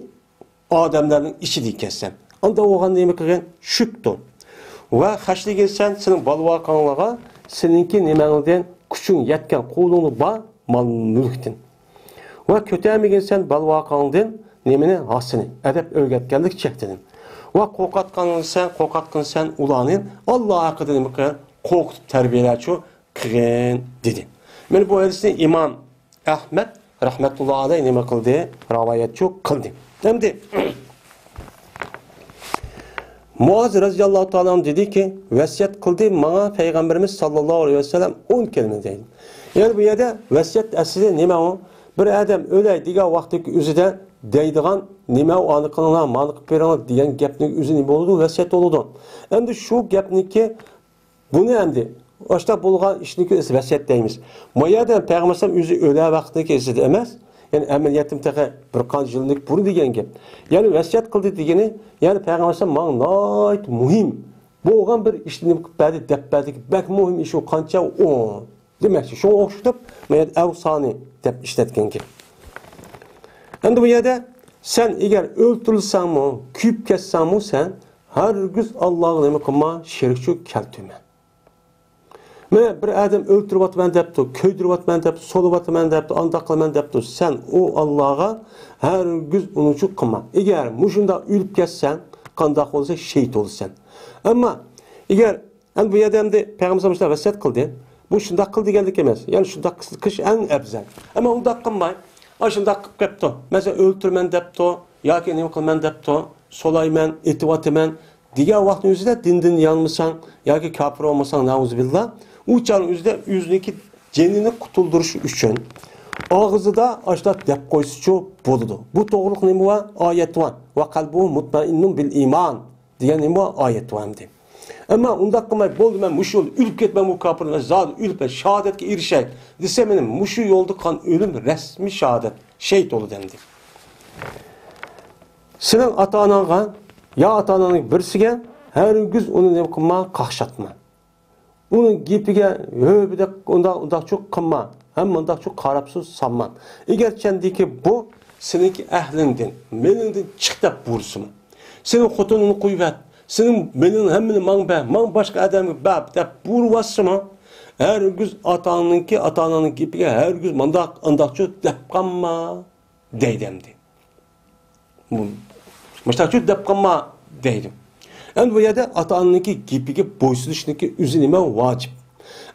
adamların işi diykessen. Anda oğan neymi kıgen şüktün. Ve haşlı gelsen senin balva kanlığa seninki nemeniden küçün yetken kolunu ba mal mülktin. Ve kötü gelsen balva kanlığın nemini hasını edep öğretkenlik çektin. Ve kokatkın sen ulanın Allah hakkında neymi kıgen korkutup terbiyeler çoğu kıgen dedi. Yani bu hadisini İmam Ahmet rahmetullahi aleyh neymi kıldı? Ravayet çok kıldı. Şimdi Muaz radıyallahu ta'ala dedi ki vesiyet kıldı bana Peygamberimiz sallallahu aleyhi ve sellem 10 kelime deydi. Yani bu yerde vesiyet esli nime o? Bir adam öyle diğer vaktiki üzüde deydiğen nime o anıkılına malık peranı diyen gepnik üzü nime oldu vesiyet oldu. Hem şu gepniki bunu hem de başta bulgan işniki vesiyet deyimiz. Bu yerde Peygamberimiz üzü öyle vaktiki üzü demez. Yani emeliyetim teqe bir qanç yıllık bunu degan gap. Yani vasiyat qildi degani, yani Peygamberimiz manga nayt muhim. Bo'lgan bir ishni qilib deb berdi. Bak muhim ish o qancha o. Demak, shu o'xshatib, men avsani deb ishlatgan gap. Endi bu yerda sen eğer o'ltirilsangmi, kuyib ketsangmi sen hargiz Allohga nima qilma, shirkchi keltirma. Mene bir adam öldürüvatman depti, köydürüvatman depti, soluvatman depti, andaqlaman depti. Sen o Allah'a her gün unuçuk kılma. Eğer muşunda ülüp geçsen, kandak olursa şehit olursan. Ama eğer bu adamda Peygamberimiz vasiyet kıldı, bu şunda kıldı geldik emez. Yani şunda kış en ebzel. Ama onda kılmayın. Şunda kıptı. Mesela öldürmen depti, ya ki ne kılman depti, solayman, etivatman. Diğer vaktin yüzüde dindin yanmışsan, ya ki kafir olmasan, nauzubillah. Uçanın yüzündeki cenini kutulduruş üçün ağzı da açlap dep koysucu boludu. Bu doğruluk nemi var? Ayet var. Ve kalbuhu mutmainnun bil iman diyen nemi var? Ayet var. Ama onda kılmayıp boldu ben muşu yoldu. Ülüp ketmem bu kapırına zaten ülüp şehadetke irişek. Dese benim muşu yoldu kan ölüm resmi şehadet. Şehit olu dendi. Senin ata-ananğa ya ata-ananın birisige her gün onu ne kılma kakşatma. Bunun gipige öbüde onda çok kılma. Hem onda çok karapsız sanman. Eğer kendiki bu seninki ehlindin, melinden çık da bursun. Senin kutununu kuyvet. senin benim hemmini man başka adamı bab deb burvasımı her gün ata-ananın gipiga her gün andaqçı deb qanma deydimdi. Müştakçı deb qanma deydim. Endi bu yerda ata-ananın gipiga bo'ysunishlik o'zi nima vojib.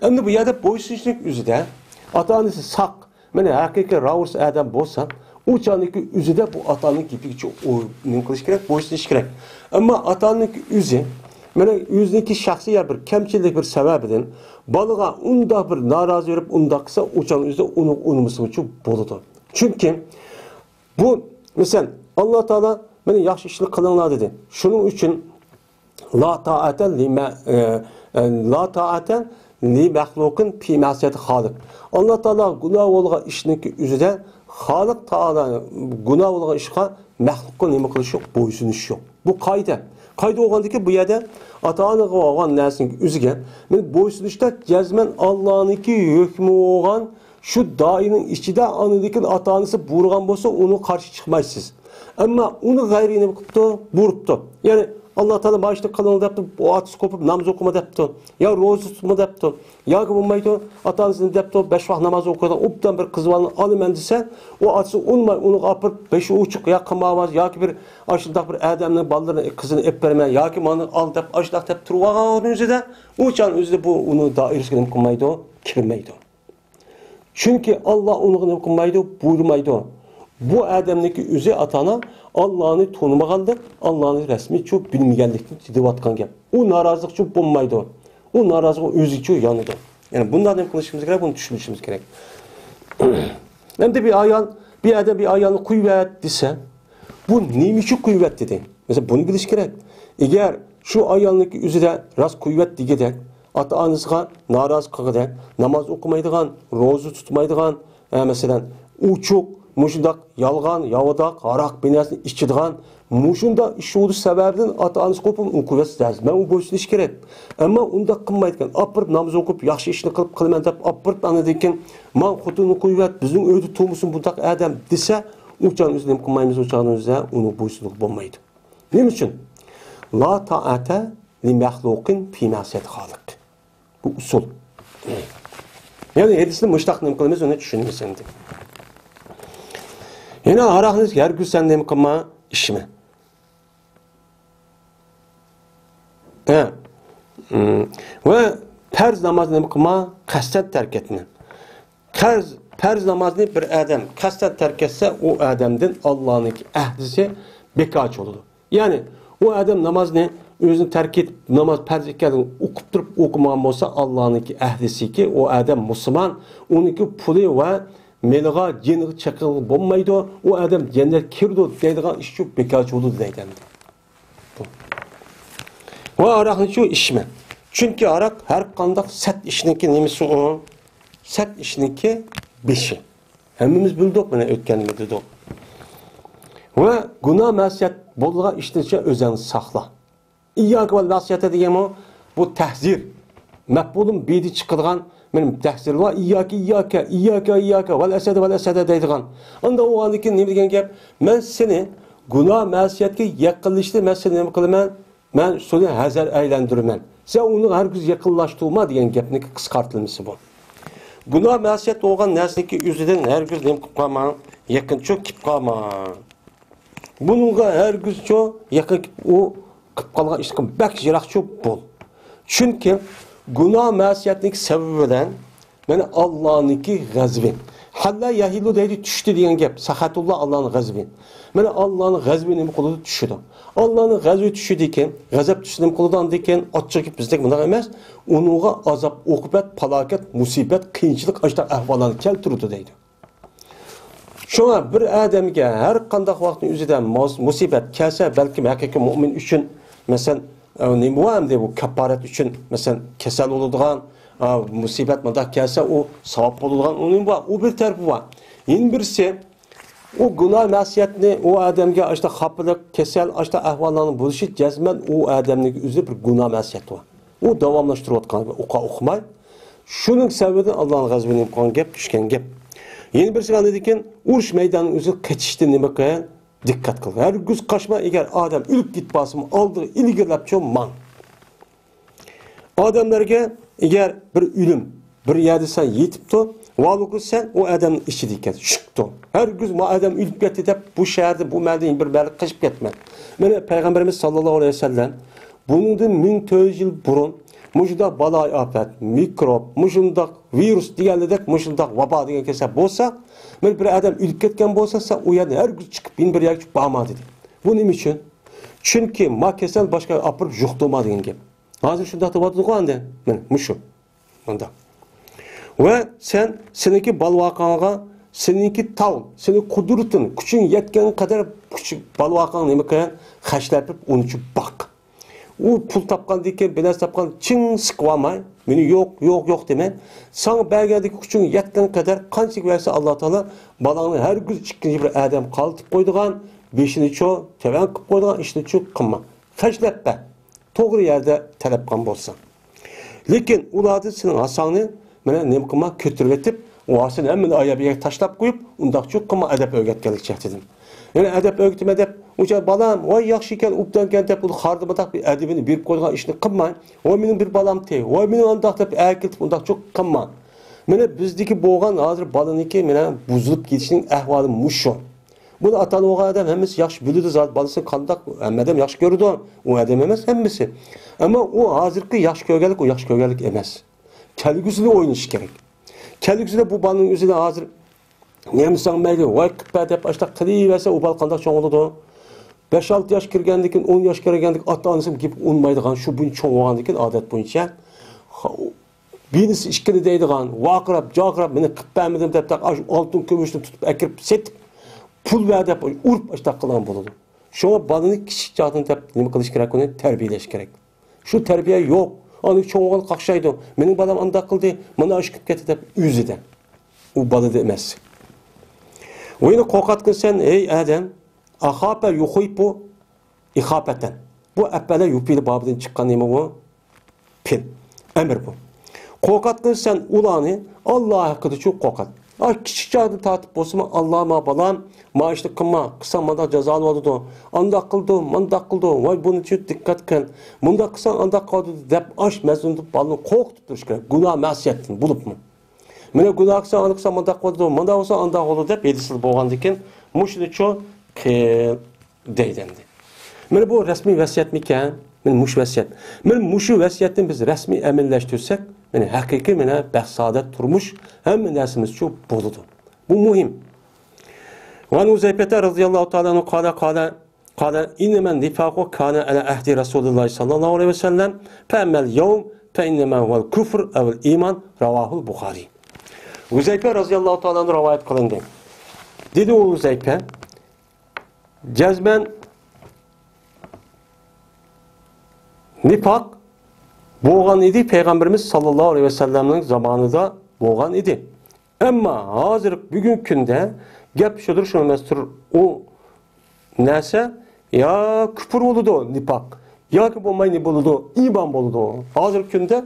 Endi bu yerda bo'ysunishlik o'zida ata-onasi saq, mana haqiqiy ravurs adam bo'lsa, u choniki o'zida bu ata-onaning gipiga nima qilish kerak, bo'ysunish kerak. Ammo ata-onaning o'zi mana o'ziniki shaxsiy bir kamchilik bir sababidan bolaga unda bir norozi berib unda qilsa, u chon o'zida uni unumisi uchun bo'ladi. Chunki bu misol Alloh taolo mana yaxshi ishni qilinglar dedi. Shuning uchun la ta'ata li mahluqin fi ma'siyati xoliq. Alloh taolo gunoh bo'lgan ishniki o'zida xoliq taolo gunoh bo'lgan ishga mahluqqa nima qilish yo'q, bo'ysunish yo'q. Bu qoida. Qoida bo'lgandiki bu yerda ota-onaga bo'lgan narsaning o'ziga men bo'ysunishda jazman Allohniki hukmi bo'lgan shu doining ichida onalikin ota-onasi buyurgan bo'lsa, uni qarshi chiqmaysiz. Ammo uni g'ayrini qilibdi, buyuribdi. Ya'ni Allah Teala başta kalın depti, o atı kopup namaz okuma depti, ya rozu tutma depti, ya ki bulmaydı, atanızın depti, 5 vakit namaz okudan, uptan bir kız var, alımen dese, o atısı unmay, onu kapıp 5'i uçuk, ya kımavaz, ya ki bir aşırdak bir adamın ballarını, kızını ep verme, ya ki onu al dep, aşırdak dep, turuvağa onun üzerinde, o çan üzerinde bu, onu dairesini kılmaydı, kirmeydi. Çünkü Allah onu kılmaydı, buyurmaydı. Bu adamdaki üzü atana Allah'ını tanımaganlık, Allah'ını resmi çok bilmeyenlikten devatkan gap. O narazılık çok bulmaydı. O narazılık özü çok yanıdı. Yani bundan hem konuşmamız gerek, bunu düşünmemiz gerek. Hem de bir adam bir ayağını kuvvet dese, bu neymiş kuvvet dedi. Mesela bunu biliş gerek. Eğer şu ayağındaki üzü de rast kuvvet digedek, ata-anasına naraz kıgıdak, namaz okumaydıgan, rozu tutmaydıgan, mesela uçuk, muşundak yalgan, yavadak, arak binasını içidigan, muşunda işi olduğu sebebden ata-anası kopup onu kuvvetsiz dersin. Ben onu boysun iş gerek. Ama onu da kılmaydıkken, apırıp namaz okup, yaxşı işini kılıp kılmen deyip, apırıp anladıyken, man kutunu kuvvet, bizim ödü tuğmusun bundak adam dese, uçağın üzerine kılmayımız uçağın üzerine onu boysunluk bulmaydı. Ne için? La ta'ate li mahlukin fi ma'siyeti halik. Bu usul. Yani hadisini müştakını kılmayız, onu düşünmesin diye. Yine araqınız her gün sen nemi kılma işimi. Ve perz namazını nemi kılma kastet terk etme. Perz namazını bir adam kastet terk etse o adamdan Allah'ın ahdisi bekaç olur. Yani o adam namazını özünü terk et, namaz perz etken okup durup okumayan olsa Allah'ın ahdisi ki o adam Müslüman, onunki pulu ve meliga ceniga çakıl bulmaydı, o adam cennet kirdi deydiğen iş çok bekaç oldu deydi. O arakın şu işme. Çünkü arak her kandak set işinki nemisi o, set işinki beşi. Hemimiz bildik bunu ötkenimizde de. Ve günah masiyet bolluğa iştince özen sakla. İyyâke vel vasiyete diyem o, bu tehzir. Mehbulun bedi çıkıdığan benim tehzir var. İyyâke vel esede deydiğen. Onda o andaki ne bilgen gap, ben seni günah masiyetki yakınlaştı, ben seni ne kılımın, ben seni hazır eğlendirmem. Sen onu her gün yakınlaştırma diyen gapniki kıskartılması bu. Günah masiyet olan nesneki yüzüden her gün ne kıpkama, yakın çok kıpkama. Bununla her gün çok yakın o kıpkalığa iştikim. Bak jirak çok bol. Çünkü günah masiyetlik sebebinden yani Allah'ınki gazbi. Halla yahillu deydi düştü diyen gap. Sahatullah Allah'ın gazbi. Yani Allah'ın gazbini mi kılıdı düşüdü. Allah'ın gazbi düşüdüyken, gazap düşüdüyken kılıdan deyken atçıkıp bizdeki bunlar emez. Onunla azap, okubet, palaket, musibet, kıyınçılık, açta ahvalarını keltirdi deydi. Şuna bir adamge her kandak vaktin üzerinden musibet kelse belki hakiki mümin için mesela ne muam de bu kaparet için mesela kesel olurduğun musibet madak kelse o sevap olurduğun onun var. O bir tarafı var. Yeni birisi o günah masiyetini o adamge işte hapılık kesel işte ahvallarını buluşu cezmen o adamın üzerinde bir günah masiyeti var. O devamlaştırıyor okumay. Şunun sebebinden Allah'ın gazbini imkan gap düşken gap. Yeni birisi kan dedikken uruş meydanının üzeri kaçıştı neme kayan Dikkat kıl. Her güz kaçma eğer adam ülüp git basımı aldır ilgilep ço man. Adamlarga eğer bir ülüm bir yerde sen yetip to valıkı sen o adamın işi diken şıktı. Her güz ma adam ülüp gitti de bu şehirde bu merdin bir balık kaçıp gitme. Mene Peygamberimiz sallallahu aleyhi ve sellem bunun 1400 yıl burun mujda balay afet, mikrop, mujundak virüs diyenledek mujundak vaba diyen kese bolsa men bir adam ülüp ketken bolsa sen o yerden her güz çıkıp bin bir yer çıkıp bağma dedi. Bu ne için? Çünkü ma kesel başka apırıp juhtuma diyen gibi. Hazır şunda tıvadı koğandı. Men muşu. Onda. Ve sen seninki balvakanğa, seninki tav, senin kudurtun, küçün yetken kadar küçük balvakan neme kayan haşlayıp onu için bak. O pul tapkan diken, belaz tapkan çın sıkvamay, beni yok deme. Sana belgedeki küçün yetken kadar kancık verse Allah Teala balağını her gün çıkınca bir adam kaltıp koyduğun, beşini çoğu, teven kıp koyduğun, işini çoğu kımma. Haşlayıp be. Doğru yerde talep kan bolsa. Lekin uladı senin hasanı mene nem kıma kötürletip o hasan hemen aya bir taşlap koyup undak çok kıma edep öğretgelik dedim. Yani edep öğretim edep uca balam vay yaxşı iken uptan gende bu hardımadak bir edebini bir koyduğun işini kılma. O benim bir balam te. O benim andak dep erkiltip undak çok kılma. Mene bizdeki boğan hazır balıniki mene buzulup gidişinin ahvalı muşu. Bunu atan o adam hemisi yaxşı bilirdi zaten balısını kandak emmedem yaxşı gördü o adam emez hemisi. Ama o hazırki yaxşı kögelik o yaxşı kögelik emez. Kelgüsüyle oynaş gerek. Kelgüsüyle bu balının üzerine hazır neymişsen meyli vay kıppa dep açtak kılıverse o bal kandak çoğun oldu. 5-6 yaş kirgendikin 10 yaş kirgendik ata anısım gibi unmaydıgan şu bunun çoğun oğandikin adet boyunca birisi işkili deydigan vakırap cakırap meni kıppa emmedim dep altın kömüşünü tutup ekirip setip pul verdi urup açtak kılan buludu. Şuna balını kişi çağdın tep nime kılış gerek onu terbiyeleş gerek. Şu terbiye yok. Onu çoğun kakşaydı. Benim balam anda kıldı. Bana aşkıp getir tep üzüde. O balı demez. O yine kokatkın sen ey adam ahape yuhuypu ihapeten. Bu eppele yupili babından çıkan nime bu? Pin. Emir bu. Kokatkın sen ulanı Allah hakkıda çok kokat. Ay küçük çağda tatip bolsa Allah'ıma balam maaşlı kılma kısa manda cezalı oldu. Anda kıldı, manda kıldı. Vay bunun için dikkat kılın. Bunda kısa anda kaldı dep aş mezundu balını korkutup duruş gerek. Günah masiyettin bulup mu? Mene günah kısa anda kısa manda kaldı. Manda olsa anda oldu dep yedisiz boğandıkken muşunu ço deydendi. Mene bu resmi vasiyet miken? Men muş vasiyet. Men muşu vasiyetin biz resmi eminleştirsek yani hakiki mene behsadet turmuş hem dersimiz çok boludu. Bu muhim. Ve Uzeyfete radıyallahu ta'ala anhu kâle innemen nifâku kâne ala ahdi Resulullah sallallahu aleyhi ve sellem fe'emmel yevm fe innemen vel küfr evvel iman ravahul Bukhari. Uzeyfe radıyallahu ta'ala anhu rivayet kılındı. Dedi o Uzeyfe cezmen nifak boğan idi Peygamberimiz sallallahu aleyhi ve sellem'in zamanında boğan idi. Ama hazır bugün günde gep şudur şunu mestur o nese ya küfür oludu nifak ya ki bomay ne boludu iman boludu. Hazır günde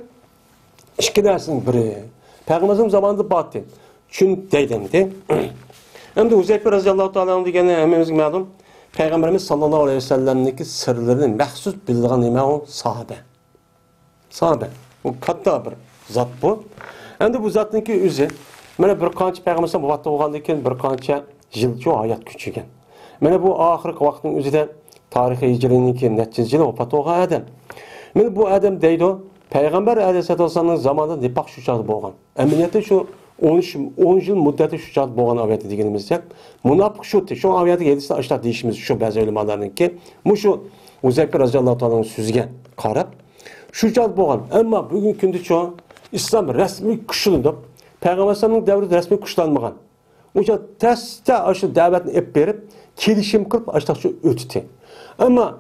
iki dersin biri. Peygamberimizin zamanında battı. Çün deydendi. Hem de Huzeyfe radıyallahu ta'ala anhu degene hemimizin ma'lum Peygamberimiz sallallahu aleyhi ve sellem'deki sırlarını mahsus bildiğin nime o sahabe. Sahabe. Bu katta bir zat bu. Hem de bu zatınki üzü. Mene bir kança Peygamberimiz vaktı olgandikken bir kança yılcı hayat küçügen. Mene bu ahirki vaktin üzüde tarihi hicriniki neticeli vafat olgan adam. Mene bu adam deydi o Peygamber aleyhisselatü vesselam'ın zamanında nifak şu çağda boğan. Eminiyeti şu 10 yıl müddeti şu çağda boğan aviyatı degenimizde. Munafık şu aviyatı yedisinde açlar değişimiz şu bazı ölümalarının ki. Bu şu Uzeyfe radıyallahu ta'ala'nın süzgen karab. Şu çağda boğan. Ama bugün gündü çoğu İslam resmi kuşlanıp Peygamber'in devrinde resmi kuşlanmagan. O çağda teste aşı davetini ep berip kelişim kılıp açlar şu ötüti. Ama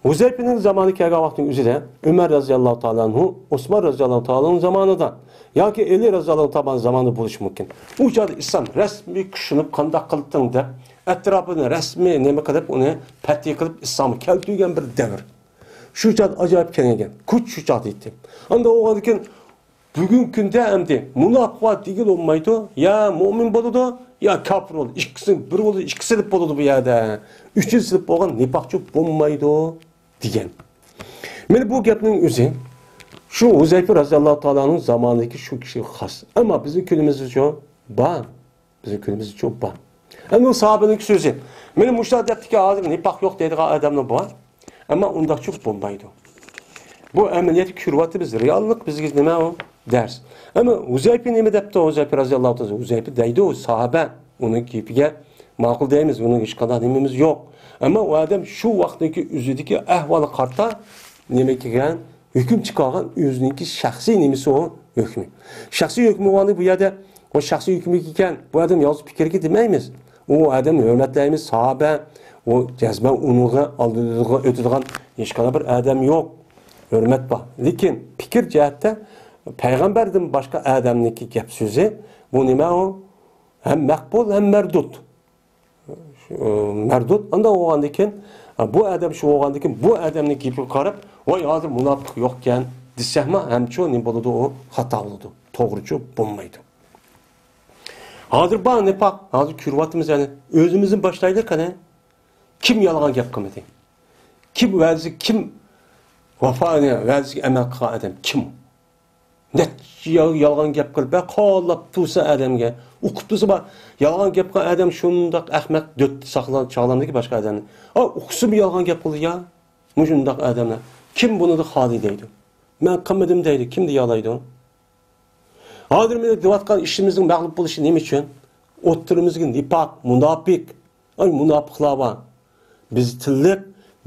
Huzeyfe'nin zamanı kelgen vaktin üzerinde Ömer radıyallahu ta'ala anhu, Osman radıyallahu ta'ala'nın zamanında ya ki Ali radıyallahu ta'ala'nın zamanı buluş mümkün. Bu çağda İslam resmi kuşlanıp kandak kılıktığında etrafını resmi neme kadar onu petti kılıp İslam'ı keltüygen bir devir. Şu çağda acayip kenegen. Kuç şu çağda itti. Anda o kadar bugün günde emdi. Münafığa digil olmaydı. Ya mümin boludu ya kafir oldu. İkisi bir oldu, ikisi silip oldu bu yerde. Üçüncü silip olgan nifakçı bulmaydı diyen. Meni bu gapning o'zi şu Huzeyfe raziyallohu ta'ala'nın zamanındaki şu kişi xas. Ama bizim külümüz çok ba. Bizim külümüz çok ba. Ama o sahabenin sözü. Meni muşlar depti ki hazır nifak yok dedi adamla bu. Ama onda çok bombaydı. Bu ameliyat kürvatı biz reallık bizge nima o ders. Ama Huzeyfe nima depti Huzeyfe raziyallohu ta'ala? Huzeyfe deydi o sahabe. Onun kipiga ma'qul deymiz. Onun hech qanday nimamiz yo'q. Ama o adam şu vaqtdagi o'zidagi ahvoli qarta nima kelgan hüküm çıkargan özününki şahsi nimisi o hükmü. Şahsi hükmü olanı bu yerde o şahsi hükmü iken bu adam yazıp fikirki demeyimiz. O adam hürmetleyimiz sahabe o cezben unuğa aldırdığı ötüdüğün hiç kadar bir adam yok. Hürmet var. Lakin fikir cihette peygamberden başka adamniki gap sözü bu nime o hem makbul hem merdut. Merdut anda oğandayken bu adam şu oğandayken bu adamni gibi qarab voy hozir munofiq yo'qkan desakmi hamcho ne bo'ladi o xato bo'ladi to'g'richu bo'lmaydi. Hozir bor nifoq hozir ko'ryapmiz yani o'zimizning boshlaylik qani kim yolg'on gap qilmadi kim va'zi kim vafoni va'ziga amal qilgan odam kim net yolg'on gap qilib qo'llab tursa odamga o'qib tursa bor yolg'on gap qilgan odam shundoq ahmoq dot saqlan chog'lamdagi boshqa odamni o'qisa yolg'on gap qildi ya shundoq odamlar kim bunu da xoli deydi men qilmadim deydi kim deyalaydi hozir men deyotgan ishimizning mag'lub bo'lishi nima uchun o'ttirimizga nifoq munofiq munofiqlar bor biz tillik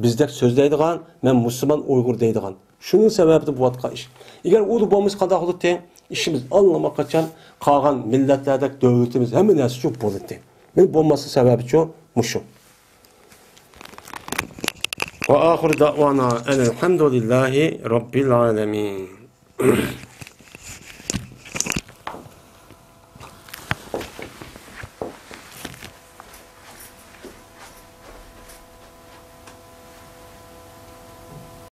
bizdek so'zlaydigan men musulmon uyg'ur deydigan shuning sababida bo'layotgan ish agar u bo'lmasa qanday bo'ladi ishimiz allama qachon qolgan millatlardek davlatimiz hamma narsa shu bo'ladi men bo'lmasa sababi shu mushu وآخر دعوانا أن الحمد لله رب العالمين